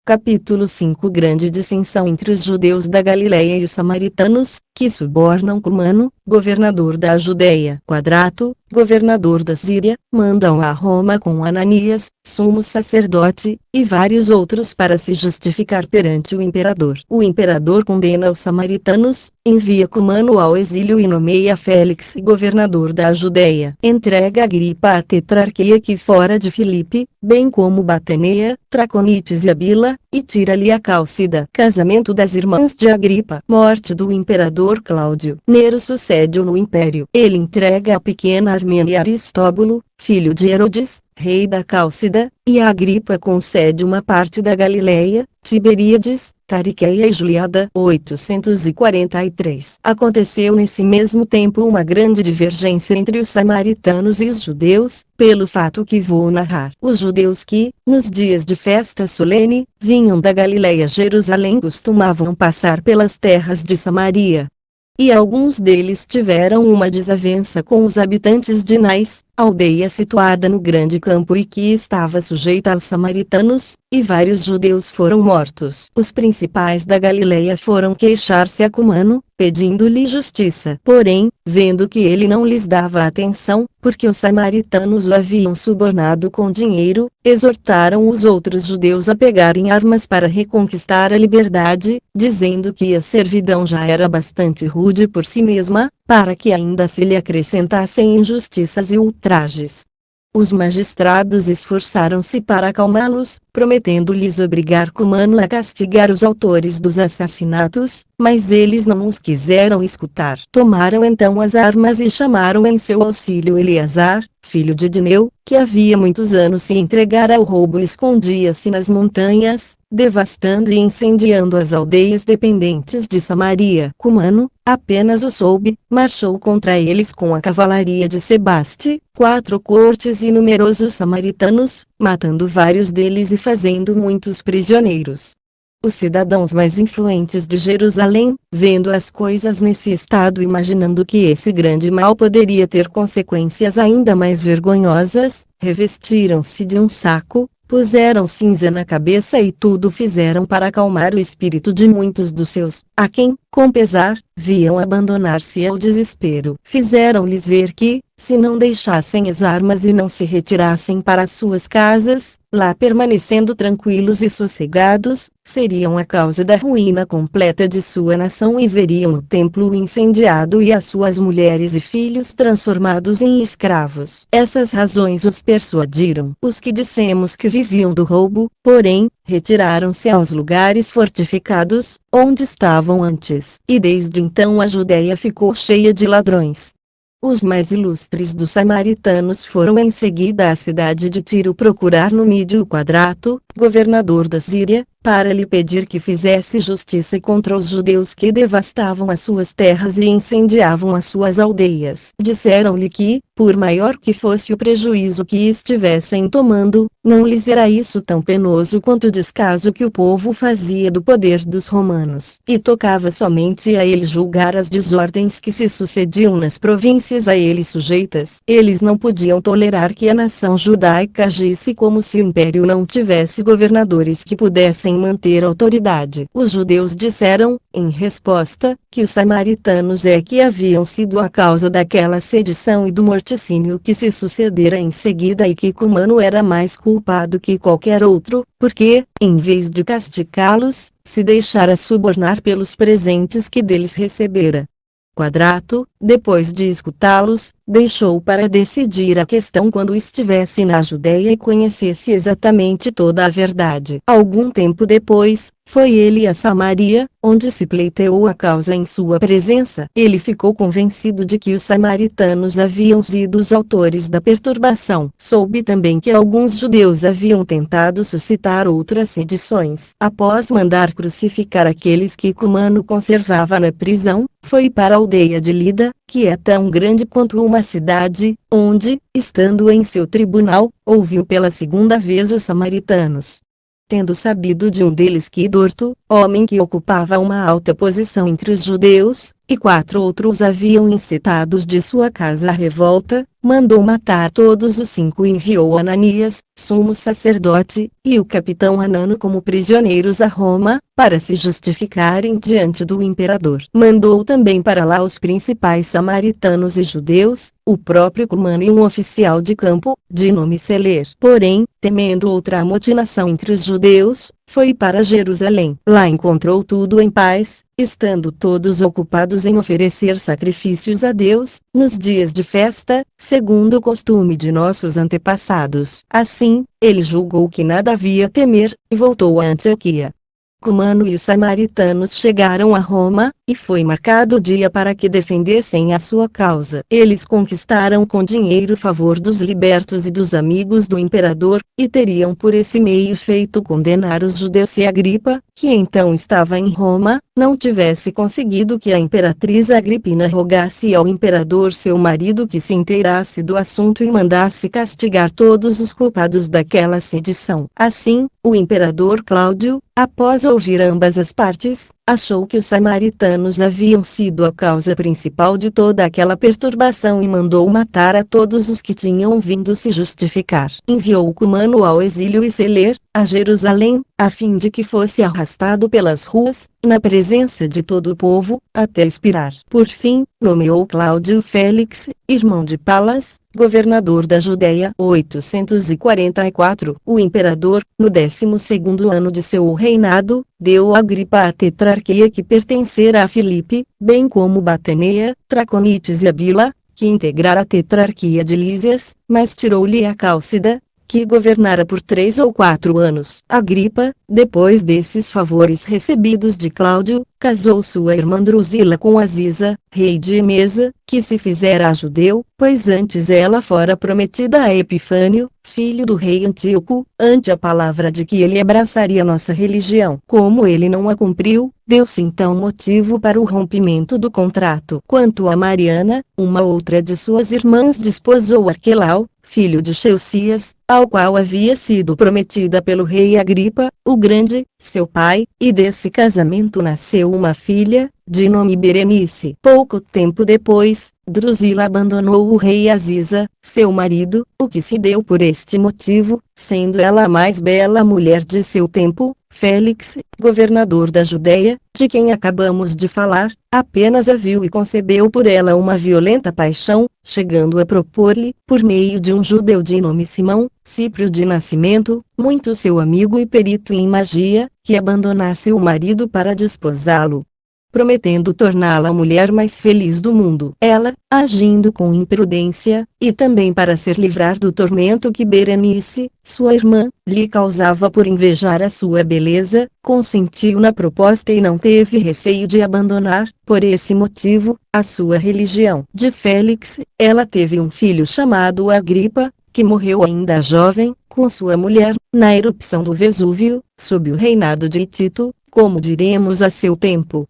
Capítulo 5. Grande dissensão entre os judeus da Galileia e os samaritanos, que subornam Cumano, governador da Judeia. Quadrato, governador da Síria, mandam a Roma com Ananias, sumo sacerdote, e vários outros para se justificar perante o imperador. O imperador condena os samaritanos, envia Cumano ao exílio e nomeia Félix governador da Judeia. Entrega Agripa a tetrarquia que fora de Filipe, bem como Batanea, Traconites e Abila, e tira-lhe a Cálcida. Casamento das irmãs de Agripa. Morte do imperador Cláudio. Nero sucede-o no império. Ele entrega a pequena Armênia a Aristóbulo, filho de Herodes, rei da Cálcida, e a Agripa concede uma parte da Galileia, Tiberíades, Tariqueia e Juliada. 843. Aconteceu nesse mesmo tempo uma grande divergência entre os samaritanos e os judeus, pelo fato que vou narrar. Os judeus que, nos dias de festa solene, vinham da Galileia a Jerusalém costumavam passar pelas terras de Samaria. E alguns deles tiveram uma desavença com os habitantes de Nais, aldeia situada no grande campo e que estava sujeita aos samaritanos, e vários judeus foram mortos. Os principais da Galileia foram queixar-se a Cumano, pedindo-lhe justiça. Porém, vendo que ele não lhes dava atenção, porque os samaritanos o haviam subornado com dinheiro, exortaram os outros judeus a pegarem armas para reconquistar a liberdade, dizendo que a servidão já era bastante rude por si mesma, para que ainda se lhe acrescentassem injustiças e ultrajes. Os magistrados esforçaram-se para acalmá-los, prometendo-lhes obrigar Cumano a castigar os autores dos assassinatos, mas eles não os quiseram escutar. Tomaram então as armas e chamaram em seu auxílio Eleazar, filho de Dineu, que havia muitos anos se entregara ao roubo, escondia-se nas montanhas, devastando e incendiando as aldeias dependentes de Samaria. Cumano, apenas o soube, marchou contra eles com a cavalaria de Sebaste, 4 cortes e numerosos samaritanos, matando vários deles e fazendo muitos prisioneiros. Os cidadãos mais influentes de Jerusalém, vendo as coisas nesse estado, imaginando que esse grande mal poderia ter consequências ainda mais vergonhosas, revestiram-se de um saco, puseram cinza na cabeça e tudo fizeram para acalmar o espírito de muitos dos seus, a quem, com pesar, viam abandonar-se ao desespero. Fizeram-lhes ver que, se não deixassem as armas e não se retirassem para suas casas, lá permanecendo tranquilos e sossegados, seriam a causa da ruína completa de sua nação e veriam o templo incendiado e as suas mulheres e filhos transformados em escravos. Essas razões os persuadiram. Os que dissemos que viviam do roubo, porém, retiraram-se aos lugares fortificados, onde estavam antes. E desde então a Judéia ficou cheia de ladrões. Os mais ilustres dos samaritanos foram em seguida à cidade de Tiro procurar Numídio o Quadrato, governador da Síria, para lhe pedir que fizesse justiça contra os judeus que devastavam as suas terras e incendiavam as suas aldeias. Disseram-lhe que, por maior que fosse o prejuízo que estivessem tomando, não lhes era isso tão penoso quanto o descaso que o povo fazia do poder dos romanos. E tocava somente a ele julgar as desordens que se sucediam nas províncias a ele sujeitas. Eles não podiam tolerar que a nação judaica agisse como se o império não tivesse governadores que pudessem manter autoridade. Os judeus disseram, em resposta, que os samaritanos é que haviam sido a causa daquela sedição e do morticínio que se sucedera em seguida e que Cumano era mais culpado que qualquer outro, porque, em vez de castigá-los, se deixara subornar pelos presentes que deles recebera. Quadrato, depois de escutá-los, deixou para decidir a questão quando estivesse na Judéia e conhecesse exatamente toda a verdade. Algum tempo depois, foi ele a Samaria, onde se pleiteou a causa em sua presença. Ele ficou convencido de que os samaritanos haviam sido os autores da perturbação. Soube também que alguns judeus haviam tentado suscitar outras sedições. Após mandar crucificar aqueles que Cumano conservava na prisão, foi para a aldeia de Lida, que é tão grande quanto uma cidade, onde, estando em seu tribunal, ouviu pela segunda vez os samaritanos. Tendo sabido de um deles que Dorto, homem que ocupava uma alta posição entre os judeus, e 4 outros haviam incitados de sua casa a revolta, mandou matar todos os 5 e enviou Ananias, sumo sacerdote, e o capitão Anano como prisioneiros a Roma, para se justificarem diante do imperador. Mandou também para lá os principais samaritanos e judeus, o próprio Cumano e um oficial de campo, de nome Seler. Porém, temendo outra amotinação entre os judeus, foi para Jerusalém. Lá encontrou tudo em paz, estando todos ocupados em oferecer sacrifícios a Deus, nos dias de festa, segundo o costume de nossos antepassados. Assim, ele julgou que nada havia a temer, e voltou a Antioquia. Cumano e os samaritanos chegaram a Roma, e foi marcado o dia para que defendessem a sua causa. Eles conquistaram com dinheiro o favor dos libertos e dos amigos do imperador, e teriam por esse meio feito condenar os judeus se Agripa, que então estava em Roma, não tivesse conseguido que a imperatriz Agripina rogasse ao imperador seu marido que se inteirasse do assunto e mandasse castigar todos os culpados daquela sedição. Assim, o imperador Cláudio, após ouvir ambas as partes, achou que os samaritanos haviam sido a causa principal de toda aquela perturbação e mandou matar a todos os que tinham vindo se justificar. Enviou Cumano ao exílio e Seler, a Jerusalém, a fim de que fosse arrastado pelas ruas, na presença de todo o povo, até expirar. Por fim, nomeou Cláudio Félix, irmão de Palas, governador da Judéia. 844. O imperador, no 12º ano de seu reinado, deu a Agripa a tetrarquia que pertencera a Filipe, bem como Batanea, Traconites e Abila, que integrara a tetrarquia de Lísias, mas tirou-lhe a Cálcida, que governara por 3 ou 4 anos. Agripa, depois desses favores recebidos de Cláudio, casou sua irmã Drusila com Aziza, rei de Emesa, que se fizera judeu, pois antes ela fora prometida a Epifânio, filho do rei Antíoco, ante a palavra de que ele abraçaria nossa religião. Como ele não a cumpriu, deu-se então motivo para o rompimento do contrato. Quanto a Mariana, uma outra de suas irmãs desposou Arquelau, filho de Cheucias, ao qual havia sido prometida pelo rei Agripa, o Grande, seu pai, e desse casamento nasceu uma filha, de nome Berenice. Pouco tempo depois, Drusila abandonou o rei Aziza, seu marido, o que se deu por este motivo, sendo ela a mais bela mulher de seu tempo. Félix, governador da Judéia, de quem acabamos de falar, apenas a viu e concebeu por ela uma violenta paixão, chegando a propor-lhe, por meio de um judeu de nome Simão, Cíprio de nascimento, muito seu amigo e perito em magia, que abandonasse o marido para desposá-lo, prometendo torná-la a mulher mais feliz do mundo. Ela, agindo com imprudência, e também para ser livrar do tormento que Berenice, sua irmã, lhe causava por invejar a sua beleza, consentiu na proposta e não teve receio de abandonar, por esse motivo, a sua religião. De Félix, ela teve um filho chamado Agripa, que morreu ainda jovem, com sua mulher, na erupção do Vesúvio, sob o reinado de Tito, como diremos a seu tempo.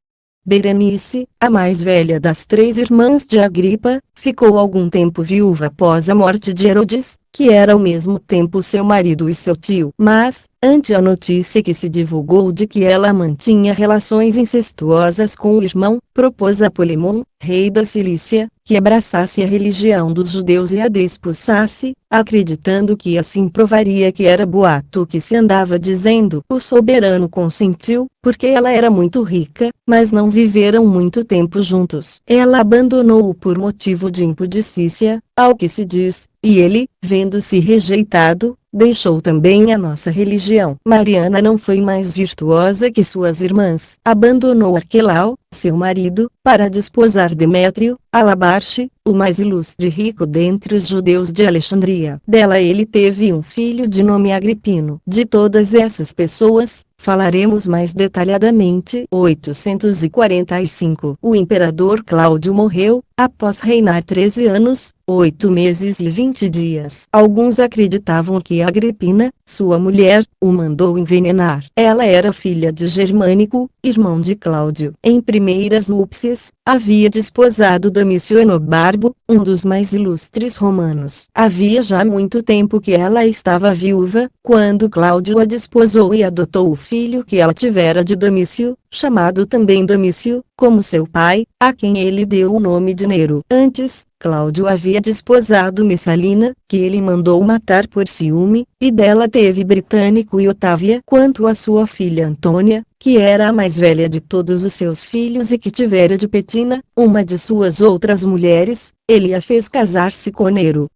Berenice, a mais velha das 3 irmãs de Agripa, ficou algum tempo viúva após a morte de Herodes, que era ao mesmo tempo seu marido e seu tio. Mas, ante a notícia que se divulgou de que ela mantinha relações incestuosas com o irmão, propôs a Polemon, rei da Cilícia, que abraçasse a religião dos judeus e a despossasse, acreditando que assim provaria que era boato que se andava dizendo. O soberano consentiu, porque ela era muito rica, mas não viveram muito tempo juntos. Ela abandonou-o por motivo de impudicícia, ao que se diz, e ele, vendo-se rejeitado, deixou também a nossa religião. Mariana não foi mais virtuosa que suas irmãs. Abandonou Arquelau, seu marido, para desposar Demétrio, Alabarche, o mais ilustre e rico dentre os judeus de Alexandria. Dela ele teve um filho de nome Agripino. De todas essas pessoas, falaremos mais detalhadamente. 845. O imperador Cláudio morreu, após reinar 13 anos, 8 meses e 20 dias. Alguns acreditavam que Agripina, sua mulher, o mandou envenenar. Ela era filha de Germânico, irmão de Cláudio. Em primeiras núpcias, havia desposado Domício Enobarbo, um dos mais ilustres romanos. Havia já muito tempo que ela estava viúva, quando Cláudio a desposou e adotou o filho que ela tivera de Domício, chamado também Domício, como seu pai, a quem ele deu o nome de Nero. Antes, Cláudio havia desposado Messalina, que ele mandou matar por ciúme, e dela teve Britânico e Otávia. Quanto a sua filha Antônia, que era a mais velha de todos os seus filhos e que tivera de Petina, uma de suas outras mulheres, ele a fez casar-se com Nero.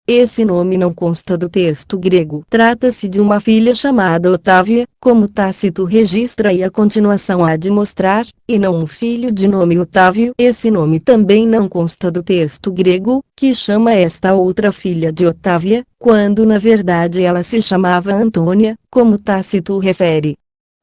Esse nome não consta do texto grego. Trata-se de uma filha chamada Otávia, como Tácito registra e a continuação há de mostrar, e não um filho de nome Otávio. Esse nome também não consta do texto grego, que chama esta outra filha de Otávia, quando na verdade ela se chamava Antônia, como Tácito refere.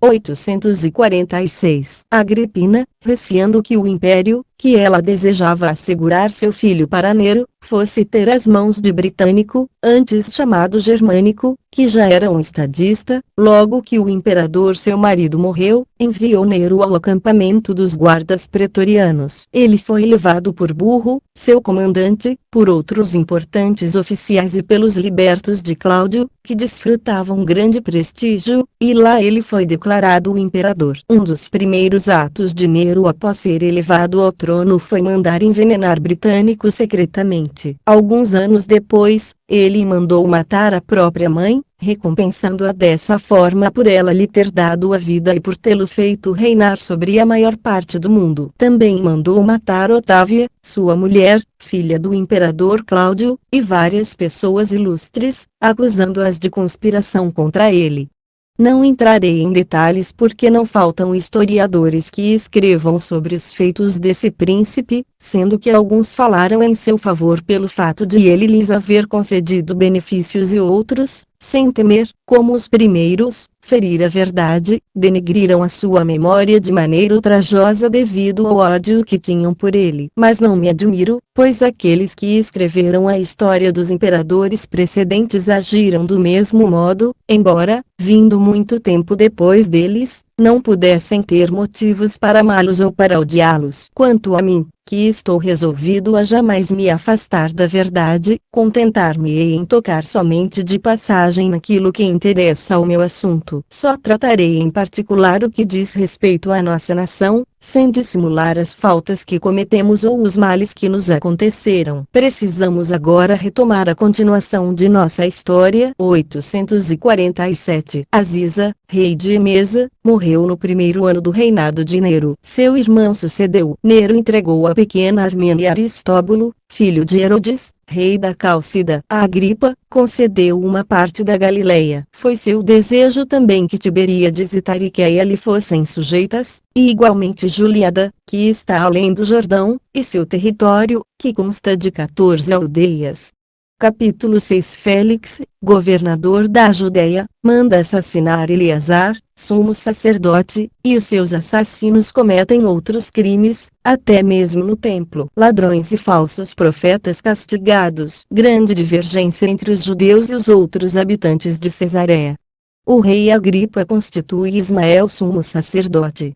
846. Agripina, receando que o império, que ela desejava assegurar seu filho para Nero, fosse ter as mãos de Britânico, antes chamado Germânico, que já era um estadista, logo que o imperador seu marido morreu, enviou Nero ao acampamento dos guardas pretorianos. Ele foi levado por Burro, seu comandante, por outros importantes oficiais e pelos libertos de Cláudio, que desfrutavam grande prestígio, e lá ele foi declarado o imperador. Um dos primeiros atos de Nero após ser elevado ao trono foi mandar envenenar Britânico secretamente. Alguns anos depois, ele mandou matar a própria mãe, recompensando-a dessa forma por ela lhe ter dado a vida e por tê-lo feito reinar sobre a maior parte do mundo. Também mandou matar Otávia, sua mulher, filha do imperador Cláudio, e várias pessoas ilustres, acusando-as de conspiração contra ele. Não entrarei em detalhes porque não faltam historiadores que escrevam sobre os feitos desse príncipe, sendo que alguns falaram em seu favor pelo fato de ele lhes haver concedido benefícios e outros, sem temer, como os primeiros, ferir a verdade, denegriram a sua memória de maneira ultrajosa devido ao ódio que tinham por ele. Mas não me admiro, pois aqueles que escreveram a história dos imperadores precedentes agiram do mesmo modo, embora, vindo muito tempo depois deles, não pudessem ter motivos para amá-los ou para odiá-los. Quanto a mim, que estou resolvido a jamais me afastar da verdade, contentar-me-ei em tocar somente de passagem naquilo que interessa ao meu assunto. Só tratarei em particular o que diz respeito à nossa nação, sem dissimular as faltas que cometemos ou os males que nos aconteceram. Precisamos agora retomar a continuação de nossa história. 847. Aziza, rei de Emesa, morreu no primeiro ano do reinado de Nero. Seu irmão sucedeu. Nero entregou a pequena Armênia a Aristóbulo, filho de Herodes, rei da Cálcida. A Agripa, concedeu uma parte da Galileia. Foi seu desejo também que Tiberíades e Tariqueia lhe fossem sujeitas, e igualmente Juliada, que está além do Jordão, e seu território, que consta de 14 aldeias. Capítulo 6. Félix, governador da Judéia, manda assassinar Eleazar, sumo sacerdote, e os seus assassinos cometem outros crimes, até mesmo no templo. Ladrões e falsos profetas castigados. Grande divergência entre os judeus e os outros habitantes de Cesareia. O rei Agripa constitui Ismael sumo sacerdote.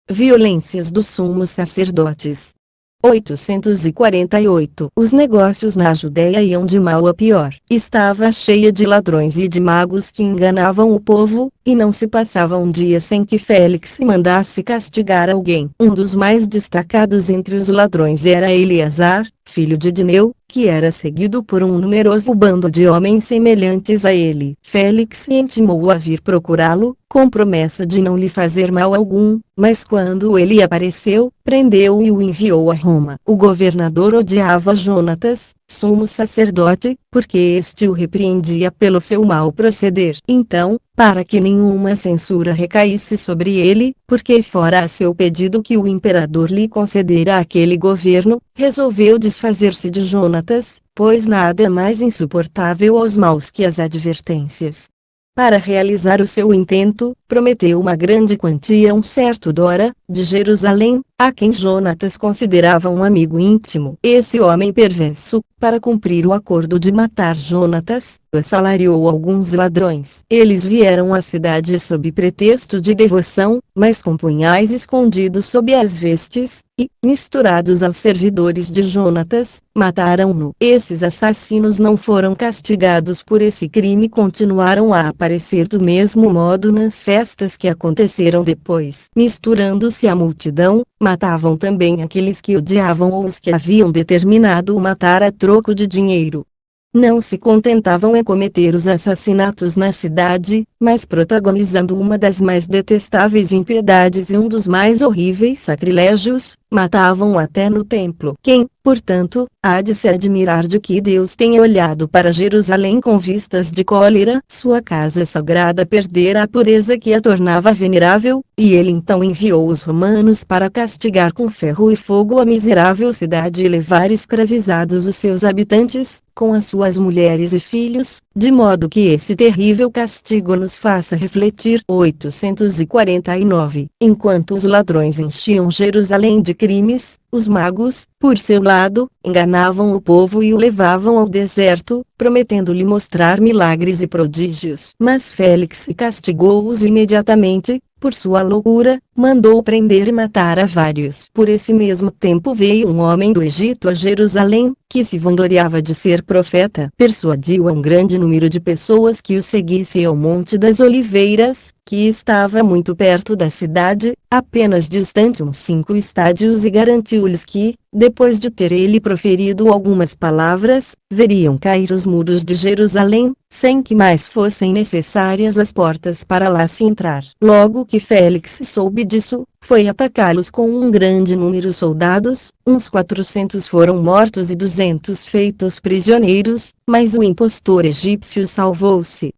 Violências dos sumos sacerdotes. 848. Os negócios na Judéia iam de mal a pior. Estava cheia de ladrões e de magos que enganavam o povo, e não se passava um dia sem que Félix mandasse castigar alguém. Um dos mais destacados entre os ladrões era Eleazar, filho de Dineu, que era seguido por um numeroso bando de homens semelhantes a ele. Félix intimou-o a vir procurá-lo, com promessa de não lhe fazer mal algum, mas quando ele apareceu, prendeu-o e o enviou a Roma. O governador odiava Jonatas, sumo sacerdote, porque este o repreendia pelo seu mau proceder. Então, para que nenhuma censura recaísse sobre ele, porque fora a seu pedido que o imperador lhe concedera aquele governo, resolveu desfazer-se de Jonatas, pois nada é mais insuportável aos maus que as advertências. Para realizar o seu intento, prometeu uma grande quantia a um certo Dora, de Jerusalém, a quem Jonatas considerava um amigo íntimo. Esse homem perverso, para cumprir o acordo de matar Jonatas, assalariou alguns ladrões. Eles vieram à cidade sob pretexto de devoção, mas com punhais escondidos sob as vestes, e, misturados aos servidores de Jonatas, mataram-no. Esses assassinos não foram castigados por esse crime e continuaram a aparecer do mesmo modo nas festas que aconteceram depois. Misturando-se à multidão, matavam também aqueles que odiavam ou os que haviam determinado o matar a troco de dinheiro. Não se contentavam em cometer os assassinatos na cidade, mas protagonizando uma das mais detestáveis impiedades e um dos mais horríveis sacrilégios, matavam até no templo. Quem, portanto, há de se admirar de que Deus tenha olhado para Jerusalém com vistas de cólera, sua casa sagrada perdera a pureza que a tornava venerável, e ele então enviou os romanos para castigar com ferro e fogo a miserável cidade e levar escravizados os seus habitantes, com as suas mulheres e filhos, de modo que esse terrível castigo nos faça refletir. 849. Enquanto os ladrões enchiam Jerusalém de crimes, os magos, por seu lado, enganavam o povo e o levavam ao deserto, prometendo-lhe mostrar milagres e prodígios. Mas Félix castigou-os imediatamente. Por sua loucura, mandou prender e matar a vários. Por esse mesmo tempo veio um homem do Egito a Jerusalém, que se vangloriava de ser profeta. Persuadiu a um grande número de pessoas que o seguissem ao Monte das Oliveiras, que estava muito perto da cidade, apenas distante uns 5 estádios, e garantiu-lhes que, depois de ter ele proferido algumas palavras, veriam cair os muros de Jerusalém, sem que mais fossem necessárias as portas para lá se entrar. Logo que Félix soube disso, foi atacá-los com um grande número de soldados, uns 400 foram mortos e 200 feitos prisioneiros, mas o impostor egípcio salvou-se.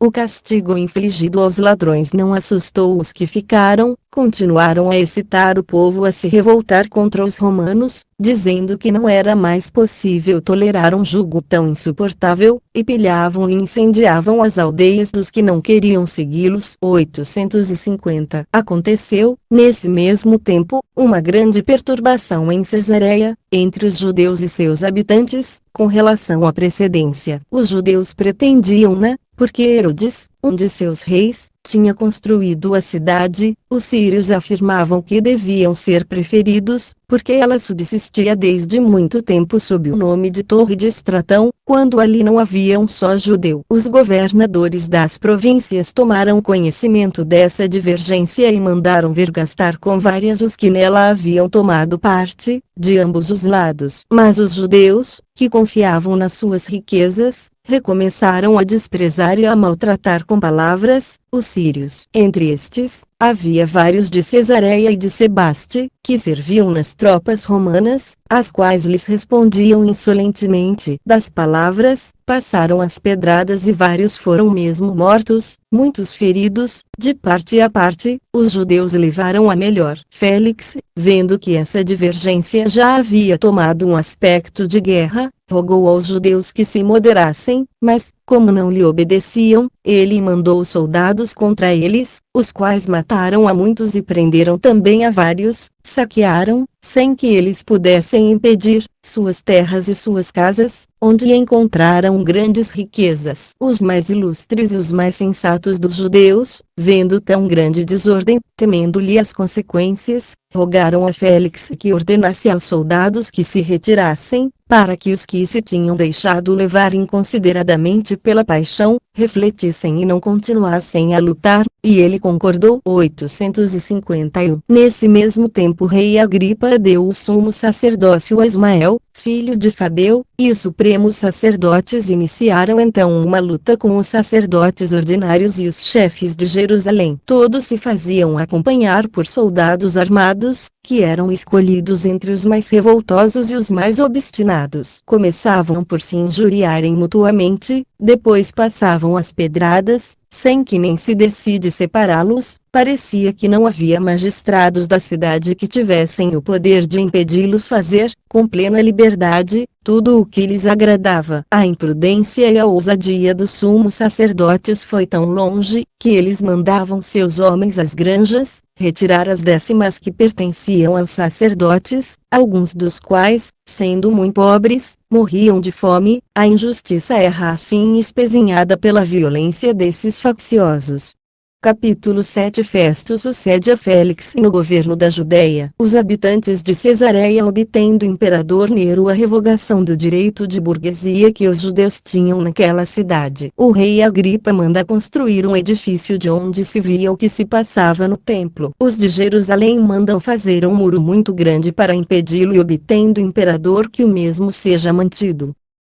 O castigo infligido aos ladrões não assustou os que ficaram, continuaram a excitar o povo a se revoltar contra os romanos, dizendo que não era mais possível tolerar um jugo tão insuportável, e pilhavam e incendiavam as aldeias dos que não queriam segui-los. 850. Aconteceu, nesse mesmo tempo, uma grande perturbação em Cesareia, entre os judeus e seus habitantes, com relação à precedência. Os judeus pretendiam-na, porque Herodes, um de seus reis, tinha construído a cidade. Os sírios afirmavam que deviam ser preferidos, porque ela subsistia desde muito tempo sob o nome de Torre de Estratão, quando ali não havia um só judeu. Os governadores das províncias tomaram conhecimento dessa divergência e mandaram vergastar com várias os que nela haviam tomado parte, de ambos os lados. Mas os judeus, que confiavam nas suas riquezas, recomeçaram a desprezar e a maltratar com palavras os sírios. Entre estes, havia vários de Cesareia e de Sebaste, que serviam nas tropas romanas, as quais lhes respondiam insolentemente. Das palavras, passaram as pedradas e vários foram mesmo mortos, muitos feridos. De parte a parte, os judeus levaram a melhor. Félix, vendo que essa divergência já havia tomado um aspecto de guerra, rogou aos judeus que se moderassem, mas, como não lhe obedeciam, ele mandou soldados contra eles, os quais mataram a muitos e prenderam também a vários, saquearam, sem que eles pudessem impedir, suas terras e suas casas, onde encontraram grandes riquezas. Os mais ilustres e os mais sensatos dos judeus, vendo tão grande desordem, temendo-lhe as consequências, rogaram a Félix que ordenasse aos soldados que se retirassem, para que os que se tinham deixado levar inconsideradamente pela paixão, refletissem e não continuassem a lutar, e ele concordou. 851. Nesse mesmo tempo o rei Agripa deu o sumo sacerdócio a Ismael, filho de Fabeu, e os supremos sacerdotes iniciaram então uma luta com os sacerdotes ordinários e os chefes de Jerusalém. Todos se faziam acompanhar por soldados armados, que eram escolhidos entre os mais revoltosos e os mais obstinados. Começavam por se injuriarem mutuamente, depois passavam as pedradas, sem que nem se decide separá-los. Parecia que não havia magistrados da cidade que tivessem o poder de impedi-los fazer, com plena liberdade, tudo o que lhes agradava. A imprudência e a ousadia dos sumos sacerdotes foi tão longe, que eles mandavam seus homens às granjas, retirar as décimas que pertenciam aos sacerdotes, alguns dos quais, sendo muito pobres, morriam de fome. A injustiça era assim espezinhada pela violência desses facciosos. Capítulo 7. Festo sucede a Félix no governo da Judéia. Os habitantes de Cesareia obtêm do imperador Nero a revogação do direito de burguesia que os judeus tinham naquela cidade. O rei Agripa manda construir um edifício de onde se via o que se passava no templo. Os de Jerusalém mandam fazer um muro muito grande para impedi-lo e obtém do imperador que o mesmo seja mantido.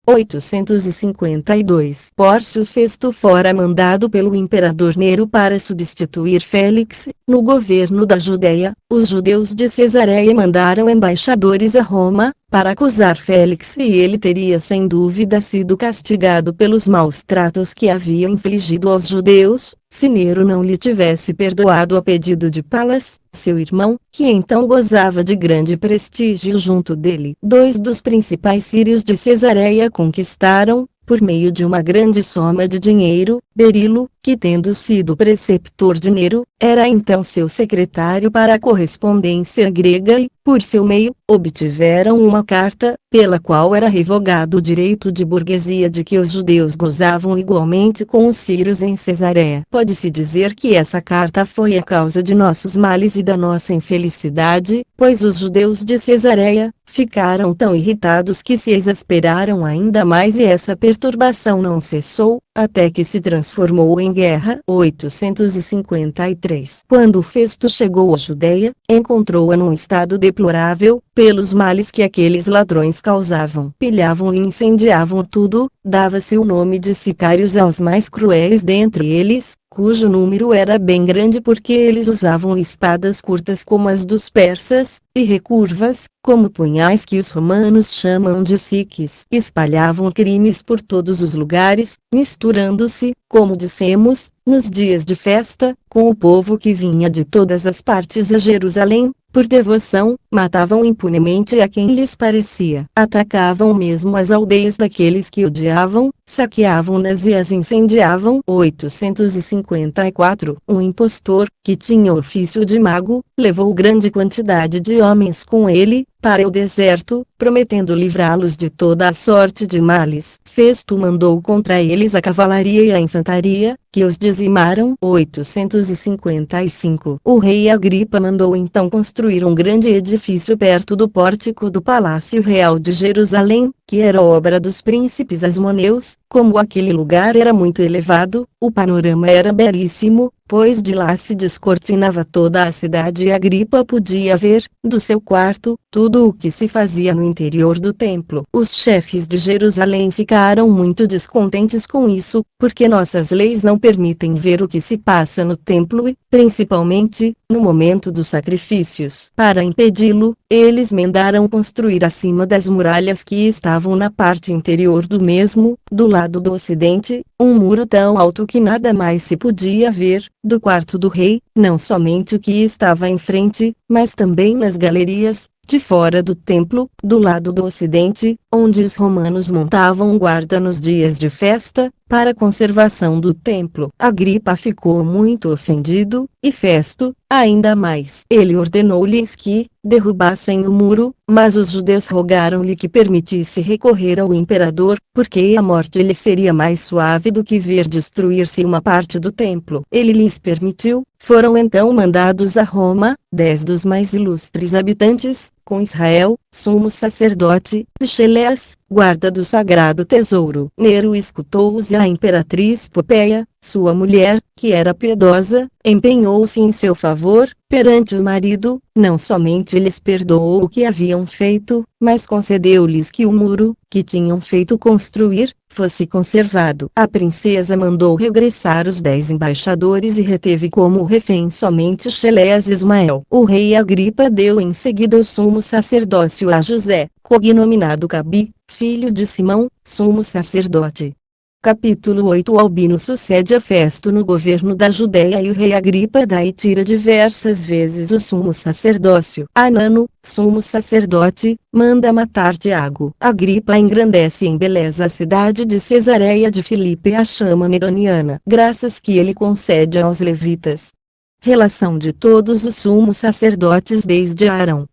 852. Pórcio Festo fora mandado pelo imperador Nero para substituir Félix, no governo da Judéia. Os judeus de Cesareia mandaram embaixadores a Roma, para acusar Félix, e ele teria sem dúvida sido castigado pelos maus tratos que havia infligido aos judeus, se Nero não lhe tivesse perdoado a pedido de Palas, seu irmão, que então gozava de grande prestígio junto dele. Dois dos principais sírios de Cesareia conquistaram, por meio de uma grande soma de dinheiro, Berilo, que tendo sido preceptor de Nero, era então seu secretário para a correspondência grega e, por seu meio, obtiveram uma carta, pela qual era revogado o direito de burguesia de que os judeus gozavam igualmente com os sírios em Cesareia. Pode-se dizer que essa carta foi a causa de nossos males e da nossa infelicidade, pois os judeus de Cesareia ficaram tão irritados que se exasperaram ainda mais e essa perturbação não cessou, até que se transformou em guerra. 853. Quando Festo chegou à Judéia, encontrou-a num estado deplorável, pelos males que aqueles ladrões causavam. Pilhavam e incendiavam tudo, dava-se o nome de sicários aos mais cruéis dentre eles, cujo número era bem grande porque eles usavam espadas curtas como as dos persas, e recurvas, como punhais que os romanos chamam de siques. Espalhavam crimes por todos os lugares, misturando-se, como dissemos, nos dias de festa, com o povo que vinha de todas as partes a Jerusalém. Por devoção, matavam impunemente a quem lhes parecia. Atacavam mesmo as aldeias daqueles que odiavam, saqueavam-nas e as incendiavam. 854 Um impostor, que tinha ofício de mago, levou grande quantidade de homens com ele, para o deserto, prometendo livrá-los de toda a sorte de males. Festo mandou contra eles a cavalaria e a infantaria, que os dizimaram. 855 O rei Agripa mandou então construir um grande edifício perto do pórtico do Palácio Real de Jerusalém, que era obra dos príncipes asmoneus. Como aquele lugar era muito elevado, o panorama era belíssimo, pois de lá se descortinava toda a cidade e Agripa podia ver, do seu quarto, tudo o que se fazia no interior do templo. Os chefes de Jerusalém ficaram muito descontentes com isso, porque nossas leis não permitem ver o que se passa no templo e, principalmente, no momento dos sacrifícios. Para impedi-lo, eles mandaram construir acima das muralhas que estavam na parte interior do mesmo, do lado do ocidente, um muro tão alto que nada mais se podia ver, do quarto do rei, não somente o que estava em frente, mas também nas galerias, de fora do templo, do lado do ocidente, onde os romanos montavam guarda nos dias de festa, para a conservação do templo. Agripa ficou muito ofendido, e Festo, ainda mais. Ele ordenou-lhes que derrubassem o muro, mas os judeus rogaram-lhe que permitisse recorrer ao imperador, porque a morte lhe seria mais suave do que ver destruir-se uma parte do templo. Ele lhes permitiu. Foram então mandados a Roma, 10 dos mais ilustres habitantes, com Israel, sumo sacerdote, e Xeleas, guarda do sagrado tesouro. Nero escutou-os e a imperatriz Popeia, sua mulher, que era piedosa, empenhou-se em seu favor, perante o marido, não somente lhes perdoou o que haviam feito, mas concedeu-lhes que o muro, que tinham feito construir, fosse conservado. A princesa mandou regressar os 10 embaixadores e reteve como refém somente Xeleas e Ismael. O rei Agripa deu em seguida o sumo sacerdócio a José, cognominado Cabi, filho de Simão, sumo sacerdote. Capítulo 8 Albino sucede a Festo no governo da Judéia e o rei Agripa dá e tira diversas vezes o sumo sacerdócio. Anano, sumo sacerdote, manda matar Tiago. Agripa engrandece e embeleza a cidade de Cesareia de Filipe e a chama Neroniana. Graças que ele concede aos levitas. Relação de todos os sumos sacerdotes desde Arão.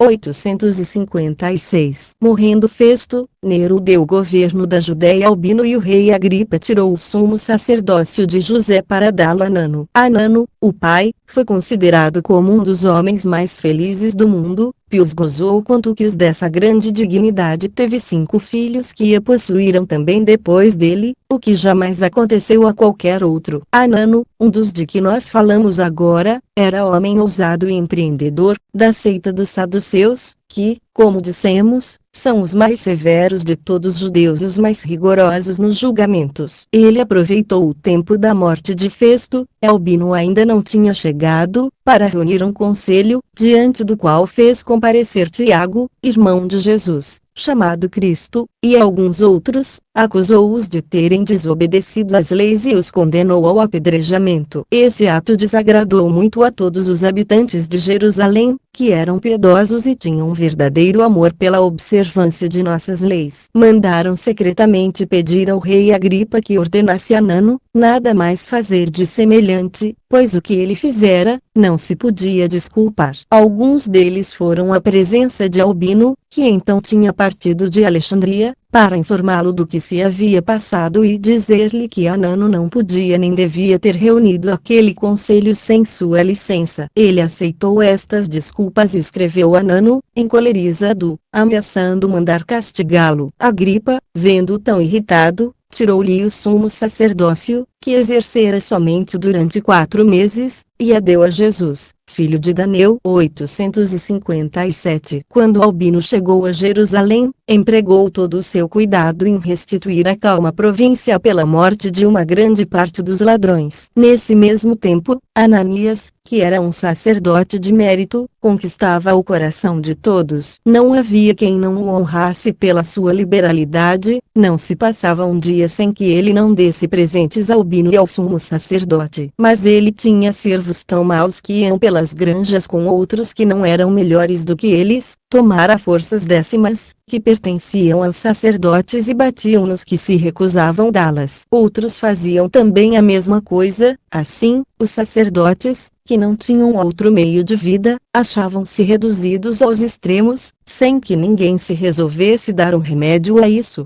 856 Morrendo Festo, Nero deu o governo da Judéia a Albino e o rei Agripa tirou o sumo sacerdócio de José para dá-lo a Anano. Anano, o pai, foi considerado como um dos homens mais felizes do mundo, Pius gozou quanto que os dessa grande dignidade teve 5 filhos que a possuíram também depois dele, o que jamais aconteceu a qualquer outro. Anano, um dos de que nós falamos agora, era homem ousado e empreendedor, da seita dos saduceus, que, como dissemos, são os mais severos de todos os judeus e os mais rigorosos nos julgamentos. Ele aproveitou o tempo da morte de Festo, Albino ainda não tinha chegado, para reunir um conselho, diante do qual fez comparecer Tiago, irmão de Jesus, chamado Cristo, e alguns outros, acusou-os de terem desobedecido às leis e os condenou ao apedrejamento. Esse ato desagradou muito a todos os habitantes de Jerusalém, que eram piedosos e tinham um verdadeiro amor pela observância de nossas leis. Mandaram secretamente pedir ao rei Agripa que ordenasse a Anano, nada mais fazer de semelhante, pois o que ele fizera, não se podia desculpar. Alguns deles foram à presença de Albino, que então tinha partido de Alexandria, para informá-lo do que se havia passado e dizer-lhe que Anano não podia nem devia ter reunido aquele conselho sem sua licença. Ele aceitou estas desculpas e escreveu a Anano, encolerizado, ameaçando mandar castigá-lo. Agripa, vendo-o tão irritado, tirou-lhe o sumo sacerdócio, que exercera somente durante 4 meses, e a deu a Jesus, filho de Daneu. 857. Quando Albino chegou a Jerusalém, empregou todo o seu cuidado em restituir a calma província pela morte de uma grande parte dos ladrões. Nesse mesmo tempo, Ananias, que era um sacerdote de mérito, conquistava o coração de todos. Não havia quem não o honrasse pela sua liberalidade, não se passava um dia sem que ele não desse presentes ao Albino e ao sumo sacerdote. Mas ele tinha servos tão maus que iam pelas granjas com outros que não eram melhores do que eles, tomara forças décimas, que pertenciam aos sacerdotes e batiam nos que se recusavam dá-las. Outros faziam também a mesma coisa, assim, os sacerdotes, que não tinham outro meio de vida, achavam-se reduzidos aos extremos, sem que ninguém se resolvesse dar um remédio a isso.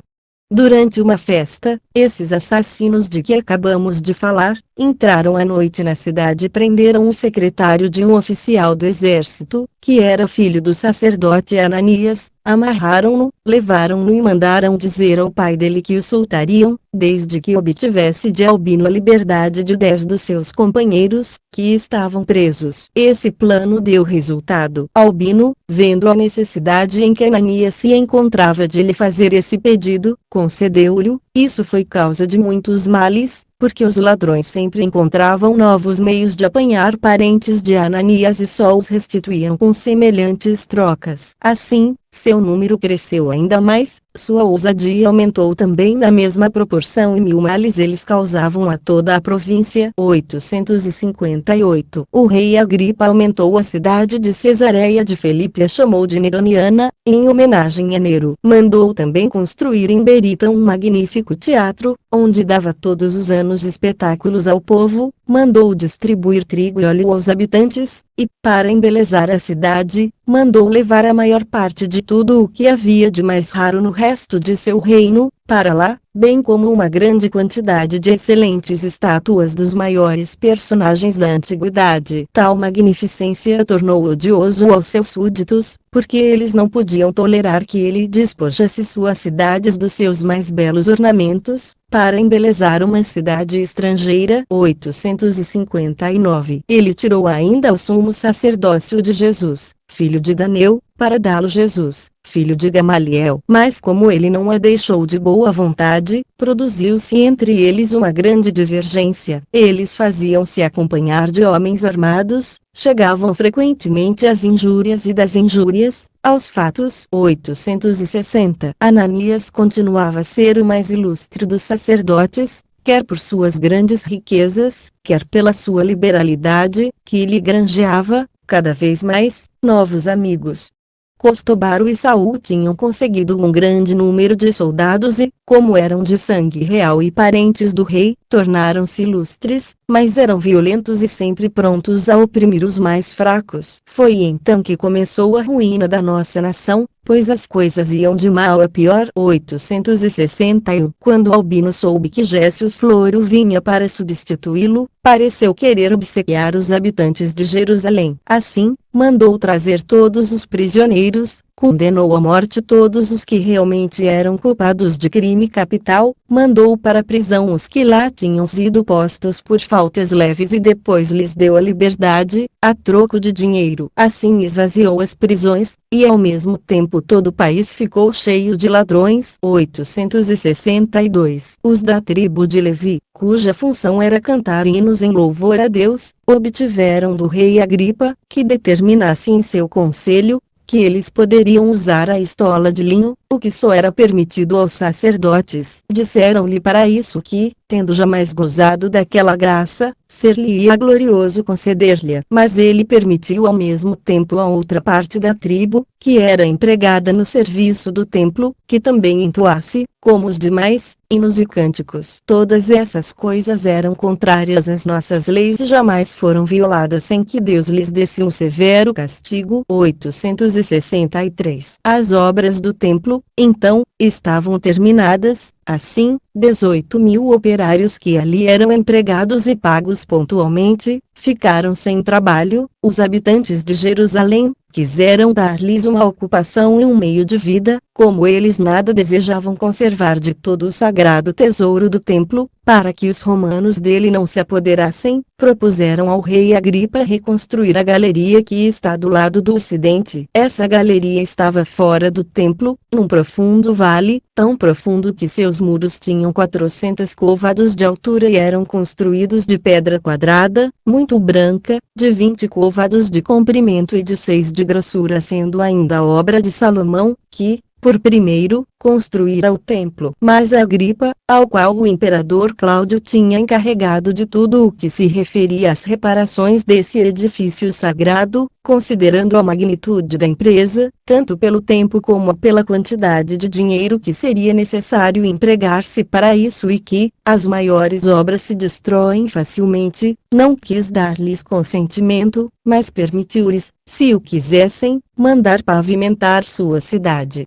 Durante uma festa, esses assassinos de que acabamos de falar, entraram à noite na cidade e prenderam o secretário de um oficial do exército, que era filho do sacerdote Ananias, amarraram-no, levaram-no e mandaram dizer ao pai dele que o soltariam, desde que obtivesse de Albino a liberdade de 10 dos seus companheiros, que estavam presos. Esse plano deu resultado. Albino, vendo a necessidade em que Ananias se encontrava de lhe fazer esse pedido, concedeu-lhe. Isso foi causa de muitos males, porque os ladrões sempre encontravam novos meios de apanhar parentes de Ananias e só os restituíam com semelhantes trocas. Assim, seu número cresceu ainda mais, sua ousadia aumentou também na mesma proporção e 1000 males eles causavam a toda a província. 858. O rei Agripa aumentou a cidade de Cesareia de Felipe e a chamou de Neroniana, em homenagem a Nero. Mandou também construir em Berita um magnífico teatro, onde dava todos os anos espetáculos ao povo, mandou distribuir trigo e óleo aos habitantes, e, para embelezar a cidade, mandou levar a maior parte de tudo o que havia de mais raro no resto de seu reino, para lá, bem como uma grande quantidade de excelentes estátuas dos maiores personagens da antiguidade. Tal magnificência tornou odioso aos seus súditos, porque eles não podiam tolerar que ele despojasse suas cidades dos seus mais belos ornamentos, para embelezar uma cidade estrangeira. 859. Ele tirou ainda o sumo sacerdócio de Jesus, filho de Daneu, para dá-lo Jesus, filho de Gamaliel. Mas como ele não a deixou de boa vontade, produziu-se entre eles uma grande divergência. Eles faziam-se acompanhar de homens armados, chegavam frequentemente às injúrias e das injúrias, aos fatos. 860. Ananias continuava a ser o mais ilustre dos sacerdotes, quer por suas grandes riquezas, quer pela sua liberalidade, que lhe granjeava, cada vez mais, novos amigos. Costobaro e Saul tinham conseguido um grande número de soldados e, como eram de sangue real e parentes do rei, tornaram-se ilustres, mas eram violentos e sempre prontos a oprimir os mais fracos. Foi então que começou a ruína da nossa nação, pois as coisas iam de mal a pior. 861. Quando Albino soube que Gécio Floro vinha para substituí-lo, pareceu querer obsequiar os habitantes de Jerusalém. Assim, mandou trazer todos os prisioneiros, condenou à morte todos os que realmente eram culpados de crime capital, mandou para a prisão os que lá tinham sido postos por faltas leves e depois lhes deu a liberdade, a troco de dinheiro. Assim esvaziou as prisões, e ao mesmo tempo todo o país ficou cheio de ladrões. 862. Os da tribo de Levi, cuja função era cantar hinos em louvor a Deus, obtiveram do rei Agripa, que determinasse em seu conselho, que eles poderiam usar a estola de linho, o que só era permitido aos sacerdotes. Disseram-lhe para isso que, tendo jamais gozado daquela graça, ser-lhe-ia glorioso conceder-lhe. Mas ele permitiu ao mesmo tempo a outra parte da tribo, que era empregada no serviço do templo, que também entoasse, como os demais, hinos e cânticos. Todas essas coisas eram contrárias às nossas leis e jamais foram violadas sem que Deus lhes desse um severo castigo. 863. As obras do templo, então, estavam terminadas. Assim, 18.000 operários que ali eram empregados e pagos pontualmente, ficaram sem trabalho. Os habitantes de Jerusalém quiseram dar-lhes uma ocupação e um meio de vida, como eles nada desejavam conservar de todo o sagrado tesouro do templo, para que os romanos dele não se apoderassem, propuseram ao rei Agripa reconstruir a galeria que está do lado do ocidente. Essa galeria estava fora do templo, num profundo vale, tão profundo que seus muros tinham 400 côvados de altura e eram construídos de pedra quadrada, muito branca, de 20 côvados de comprimento e de 6 de grossura, sendo ainda obra de Salomão, que, por primeiro, construíra o templo. Mas Agripa, ao qual o imperador Cláudio tinha encarregado de tudo o que se referia às reparações desse edifício sagrado, considerando a magnitude da empresa, tanto pelo tempo como pela quantidade de dinheiro que seria necessário empregar-se para isso e que, as maiores obras se destroem facilmente, não quis dar-lhes consentimento, mas permitiu-lhes, se o quisessem, mandar pavimentar sua cidade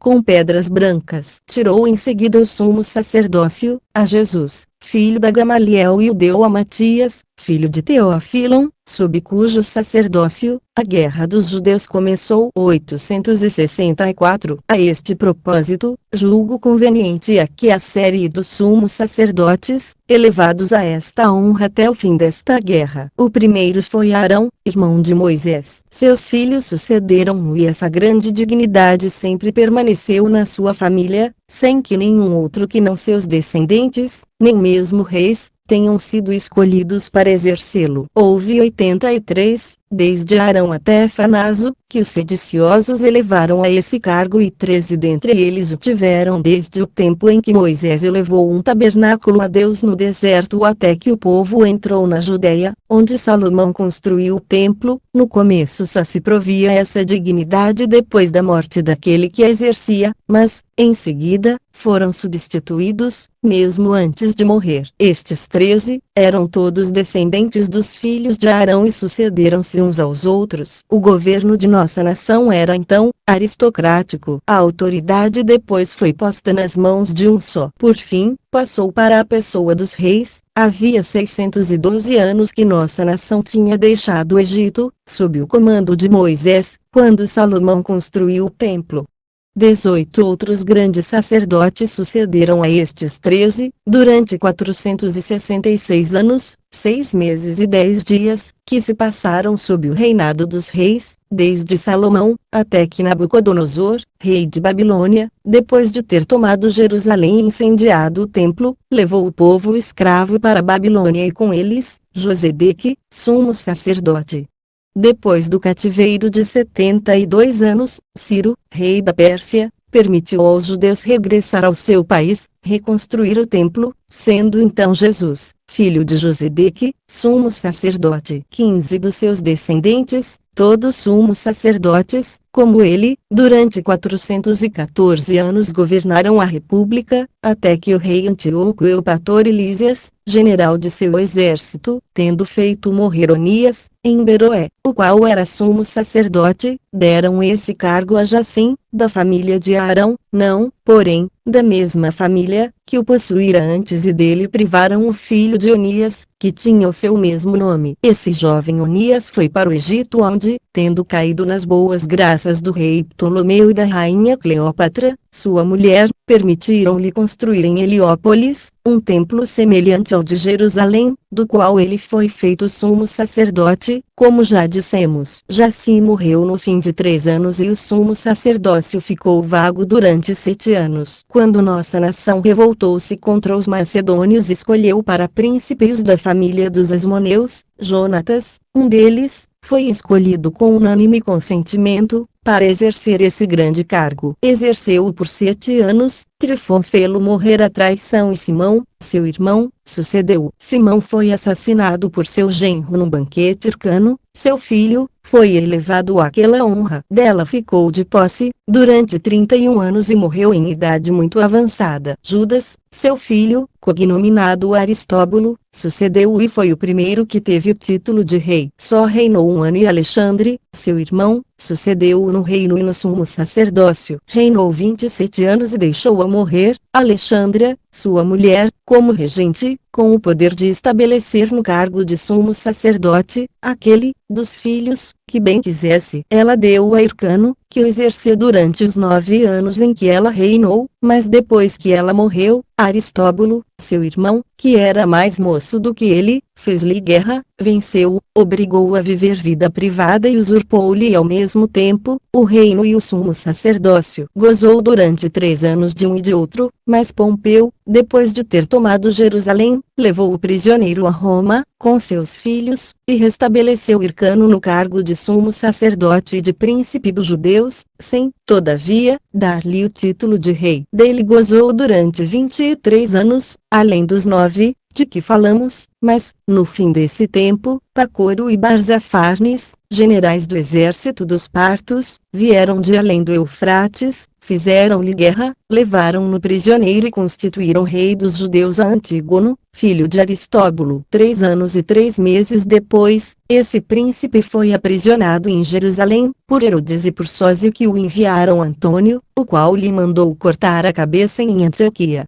com pedras brancas. Tirou em seguida o sumo sacerdócio, a Jesus, filho da Gamaliel, e o deu a Matias, filho de Teófilon, sob cujo sacerdócio, a guerra dos judeus começou. 864. A este propósito, julgo conveniente aqui a série dos sumos sacerdotes, elevados a esta honra até o fim desta guerra. O primeiro foi Arão, irmão de Moisés. Seus filhos sucederam-no e essa grande dignidade sempre permaneceu na sua família, sem que nenhum outro que não seus descendentes, nem mesmo reis, tenham sido escolhidos para exercê-lo. Houve 83, desde Arão até Fanaso, que os sediciosos elevaram a esse cargo, e 13 dentre eles o tiveram desde o tempo em que Moisés elevou um tabernáculo a Deus no deserto até que o povo entrou na Judéia, onde Salomão construiu o templo. No começo só se provia essa dignidade depois da morte daquele que a exercia, mas, em seguida, foram substituídos, mesmo antes de morrer. Estes 13, eram todos descendentes dos filhos de Arão e sucederam-se uns aos outros. O governo de nossa nação era então aristocrático. A autoridade depois foi posta nas mãos de um só. Por fim, passou para a pessoa dos reis. Havia 612 anos que nossa nação tinha deixado o Egito, sob o comando de Moisés, quando Salomão construiu o templo. 18 outros grandes sacerdotes sucederam a estes 13, durante 466 anos, 6 meses e 10 dias, que se passaram sob o reinado dos reis, desde Salomão, até que Nabucodonosor, rei de Babilônia, depois de ter tomado Jerusalém e incendiado o templo, levou o povo escravo para a Babilônia e com eles, Josedeque, sumo sacerdote. Depois do cativeiro de 72 anos, Ciro, rei da Pérsia, permitiu aos judeus regressar ao seu país, reconstruir o templo, sendo então Jesus, filho de Josedeque, sumo sacerdote. 15 dos seus descendentes, todos sumos sacerdotes, como ele, durante 414 anos governaram a república, até que o rei Antíoco Eupator Lísias, general de seu exército, tendo feito morrer Onias, em Beroé, o qual era sumo sacerdote, deram esse cargo a Jacim, da família de Arão, não, porém, da mesma família, que o possuíra antes, e dele privaram o filho de Onias, que tinha o seu mesmo nome. Esse jovem Onias foi para o Egito, onde, tendo caído nas boas graças do rei Ptolomeu e da rainha Cleópatra, sua mulher, permitiram-lhe construir em Heliópolis, um templo semelhante ao de Jerusalém, do qual ele foi feito sumo sacerdote, como já dissemos. Jacim morreu no fim de 3 anos e o sumo sacerdócio ficou vago durante 7 anos. Quando nossa nação revoltou-se contra os macedônios, escolheu para príncipes da família dos Asmoneus, Jonatas, um deles, foi escolhido com unânime consentimento, para exercer esse grande cargo. Exerceu-o por 7 anos, Trifon fê-lo morrer à traição e Simão, seu irmão, sucedeu-o. Simão foi assassinado por seu genro num banquete hircano, seu filho, foi elevado àquela honra. Dela ficou de posse, durante 31 anos e morreu em idade muito avançada. Judas, seu filho, cognominado Aristóbulo, sucedeu-o e foi o primeiro que teve o título de rei. Só reinou 1 ano e Alexandre, seu irmão, sucedeu-o no reino e no sumo sacerdócio. Reinou 27 anos e deixou-a morrer, Alexandra, sua mulher, como regente, com o poder de estabelecer no cargo de sumo sacerdote, aquele, dos filhos, que bem quisesse. Ela deu a Hircano, que o exerceu durante os 9 anos em que ela reinou, mas depois que ela morreu, Aristóbulo, seu irmão, que era mais moço do que ele, fez-lhe guerra, venceu-o, obrigou-o a viver vida privada e usurpou-lhe ao mesmo tempo o reino e o sumo sacerdócio. Gozou durante 3 anos de um e de outro, mas Pompeu, depois de ter tomado Jerusalém, levou-o prisioneiro a Roma, com seus filhos, e restabeleceu Hircano no cargo de sumo sacerdote e de príncipe dos judeus, sem, todavia, dar-lhe o título de rei. Dele gozou durante 23 anos, além dos 9, de que falamos, mas, no fim desse tempo, Pacoro e Barzafarnes, generais do exército dos partos, vieram de além do Eufrates, fizeram-lhe guerra, levaram-no prisioneiro e constituíram rei dos judeus a Antígono, filho de Aristóbulo. 3 anos e 3 meses depois, esse príncipe foi aprisionado em Jerusalém, por Herodes e por Sósio que o enviaram a Antônio, o qual lhe mandou cortar a cabeça em Antioquia.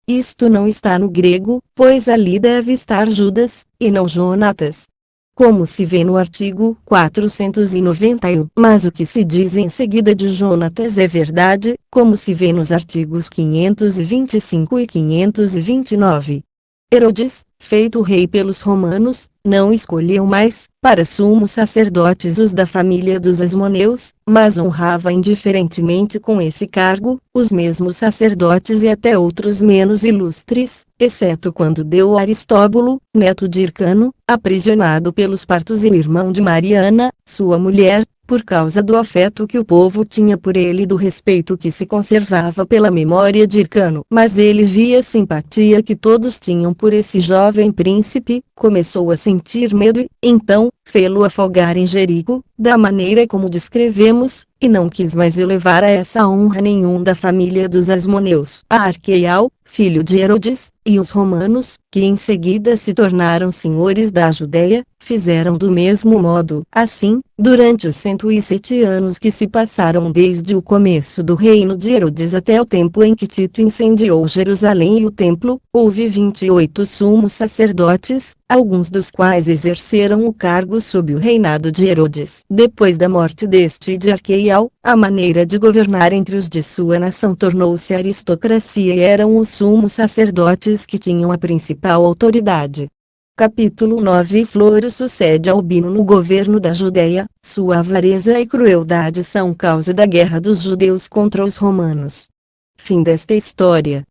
Isto não está no grego, pois ali deve estar Judas, e não Jonatas. Como se vê no artigo 491. Mas o que se diz em seguida de Jonatas é verdade, como se vê nos artigos 525 e 529. Herodes, feito rei pelos romanos, não escolheu mais, para sumos sacerdotes os da família dos Asmoneus, mas honrava indiferentemente com esse cargo, os mesmos sacerdotes e até outros menos ilustres, exceto quando deu Aristóbulo, neto de Hircano, aprisionado pelos partos e irmão de Mariana, sua mulher, por causa do afeto que o povo tinha por ele e do respeito que se conservava pela memória de Hircano. Mas ele via a simpatia que todos tinham por esse jovem príncipe, começou a sentir medo e, então, fê-lo afogar em Jerico, da maneira como descrevemos, e não quis mais elevar a essa honra nenhum da família dos Asmoneus. Arqueial, filho de Herodes, e os romanos, que em seguida se tornaram senhores da Judéia, fizeram do mesmo modo. Assim, durante os 107 anos que se passaram desde o começo do reino de Herodes até o tempo em que Tito incendiou Jerusalém e o templo, houve 28 sumos sacerdotes, alguns dos quais exerceram o cargo sob o reinado de Herodes. Depois da morte deste e de Arqueial, a maneira de governar entre os de sua nação tornou-se aristocracia e eram os sumos sacerdotes que tinham a principal autoridade. Capítulo 9. Floro sucede a Albino no governo da Judéia, sua avareza e crueldade são causa da guerra dos judeus contra os romanos. Fim desta história.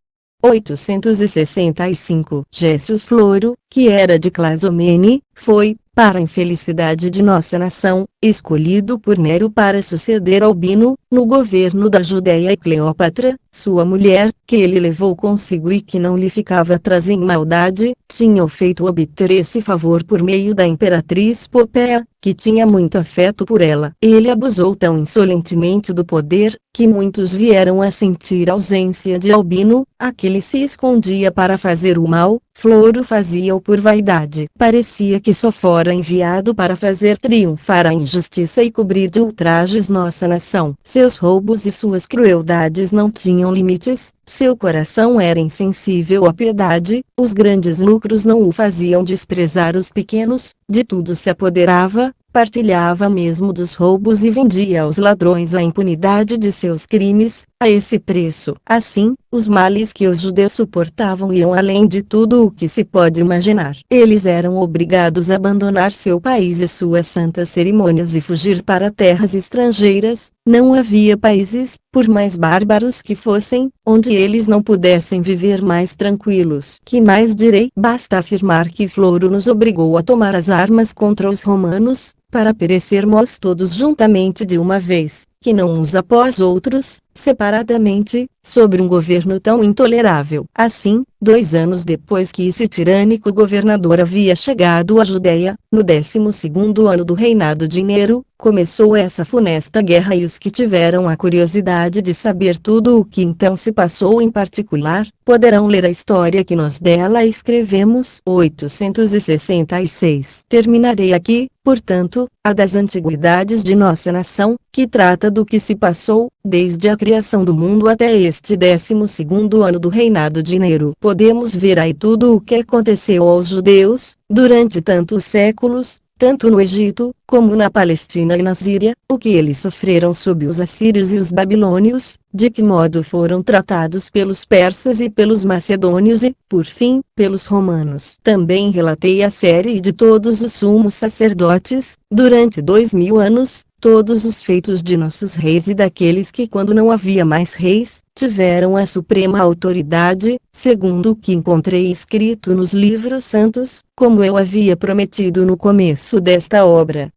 865. Gécio Floro, que era de Clasomene, foi, para a infelicidade de nossa nação, escolhido por Nero para suceder Albino, no governo da Judéia e Cleópatra, sua mulher, que ele levou consigo e que não lhe ficava atrás em maldade, tinha feito obter esse favor por meio da imperatriz Popéia, que tinha muito afeto por ela. Ele abusou tão insolentemente do poder, que muitos vieram a sentir a ausência de Albino, aquele se escondia para fazer o mal, Floro fazia-o por vaidade. Parecia que só fora enviado para fazer triunfar a injustiça e cobrir de ultrajes nossa nação. Seus roubos e suas crueldades não tinham limites, seu coração era insensível à piedade, os grandes lucros não o faziam desprezar os pequenos, de tudo se apoderava, partilhava mesmo dos roubos e vendia aos ladrões a impunidade de seus crimes, a esse preço. Assim, os males que os judeus suportavam iam além de tudo o que se pode imaginar. Eles eram obrigados a abandonar seu país e suas santas cerimônias e fugir para terras estrangeiras. Não havia países, por mais bárbaros que fossem, onde eles não pudessem viver mais tranquilos. Que mais direi? Basta afirmar que Floro nos obrigou a tomar as armas contra os romanos, para perecermos todos juntamente de uma vez, que não uns após outros, separadamente, sobre um governo tão intolerável. Assim, 2 anos depois que esse tirânico governador havia chegado à Judéia, no 12º ano do reinado de Nero, começou essa funesta guerra e os que tiveram a curiosidade de saber tudo o que então se passou em particular, poderão ler a história que nós dela escrevemos. 866. Terminarei aqui, portanto, a das antiguidades de nossa nação, que trata do que se passou, desde a criação do mundo até este 12º ano do reinado de Nero. Podemos ver aí tudo o que aconteceu aos judeus, durante tantos séculos, tanto no Egito, como na Palestina e na Síria, o que eles sofreram sob os assírios e os babilônios, de que modo foram tratados pelos persas e pelos macedônios e, por fim, pelos romanos. Também relatei a série de todos os sumos sacerdotes, durante 2000 anos, todos os feitos de nossos reis e daqueles que, quando não havia mais reis, tiveram a suprema autoridade, segundo o que encontrei escrito nos livros santos, como eu havia prometido no começo desta obra.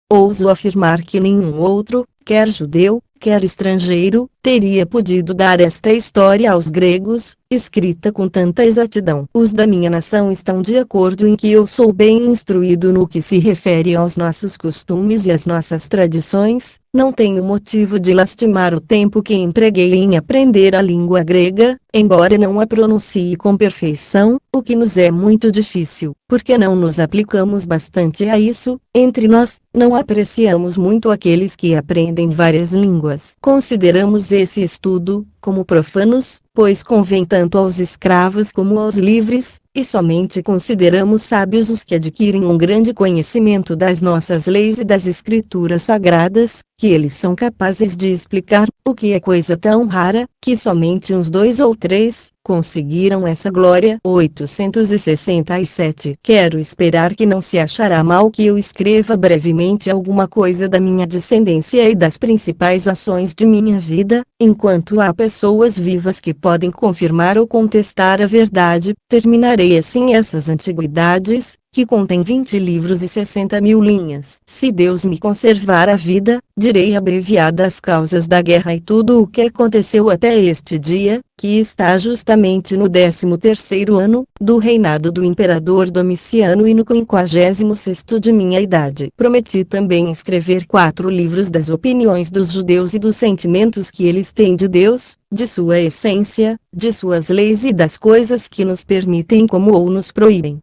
Ouso afirmar que nenhum outro, quer judeu, quer estrangeiro, teria podido dar esta história aos gregos, escrita com tanta exatidão. Os da minha nação estão de acordo em que eu sou bem instruído no que se refere aos nossos costumes e às nossas tradições, não tenho motivo de lastimar o tempo que empreguei em aprender a língua grega, embora não a pronuncie com perfeição, o que nos é muito difícil, porque não nos aplicamos bastante a isso. Entre nós, não apreciamos muito aqueles que aprendem várias línguas. Consideramos esse estudo como profanos, pois convém tanto aos escravos como aos livres, e somente consideramos sábios os que adquirem um grande conhecimento das nossas leis e das escrituras sagradas, que eles são capazes de explicar, o que é coisa tão rara, que somente uns 2 ou 3 conseguiram essa glória. 867. Quero esperar que não se achará mal que eu escreva brevemente alguma coisa da minha descendência e das principais ações de minha vida, enquanto há pessoas vivas que podem confirmar ou contestar a verdade. Terminarei assim essas antiguidades, que contém 20 livros e 60.000 linhas. Se Deus me conservar a vida, direi abreviada as causas da guerra e tudo o que aconteceu até este dia, que está justamente no 13º ano, do reinado do imperador Domiciano e no 56º de minha idade. Prometi também escrever 4 livros das opiniões dos judeus e dos sentimentos que eles têm de Deus, de sua essência, de suas leis e das coisas que nos permitem como ou nos proíbem.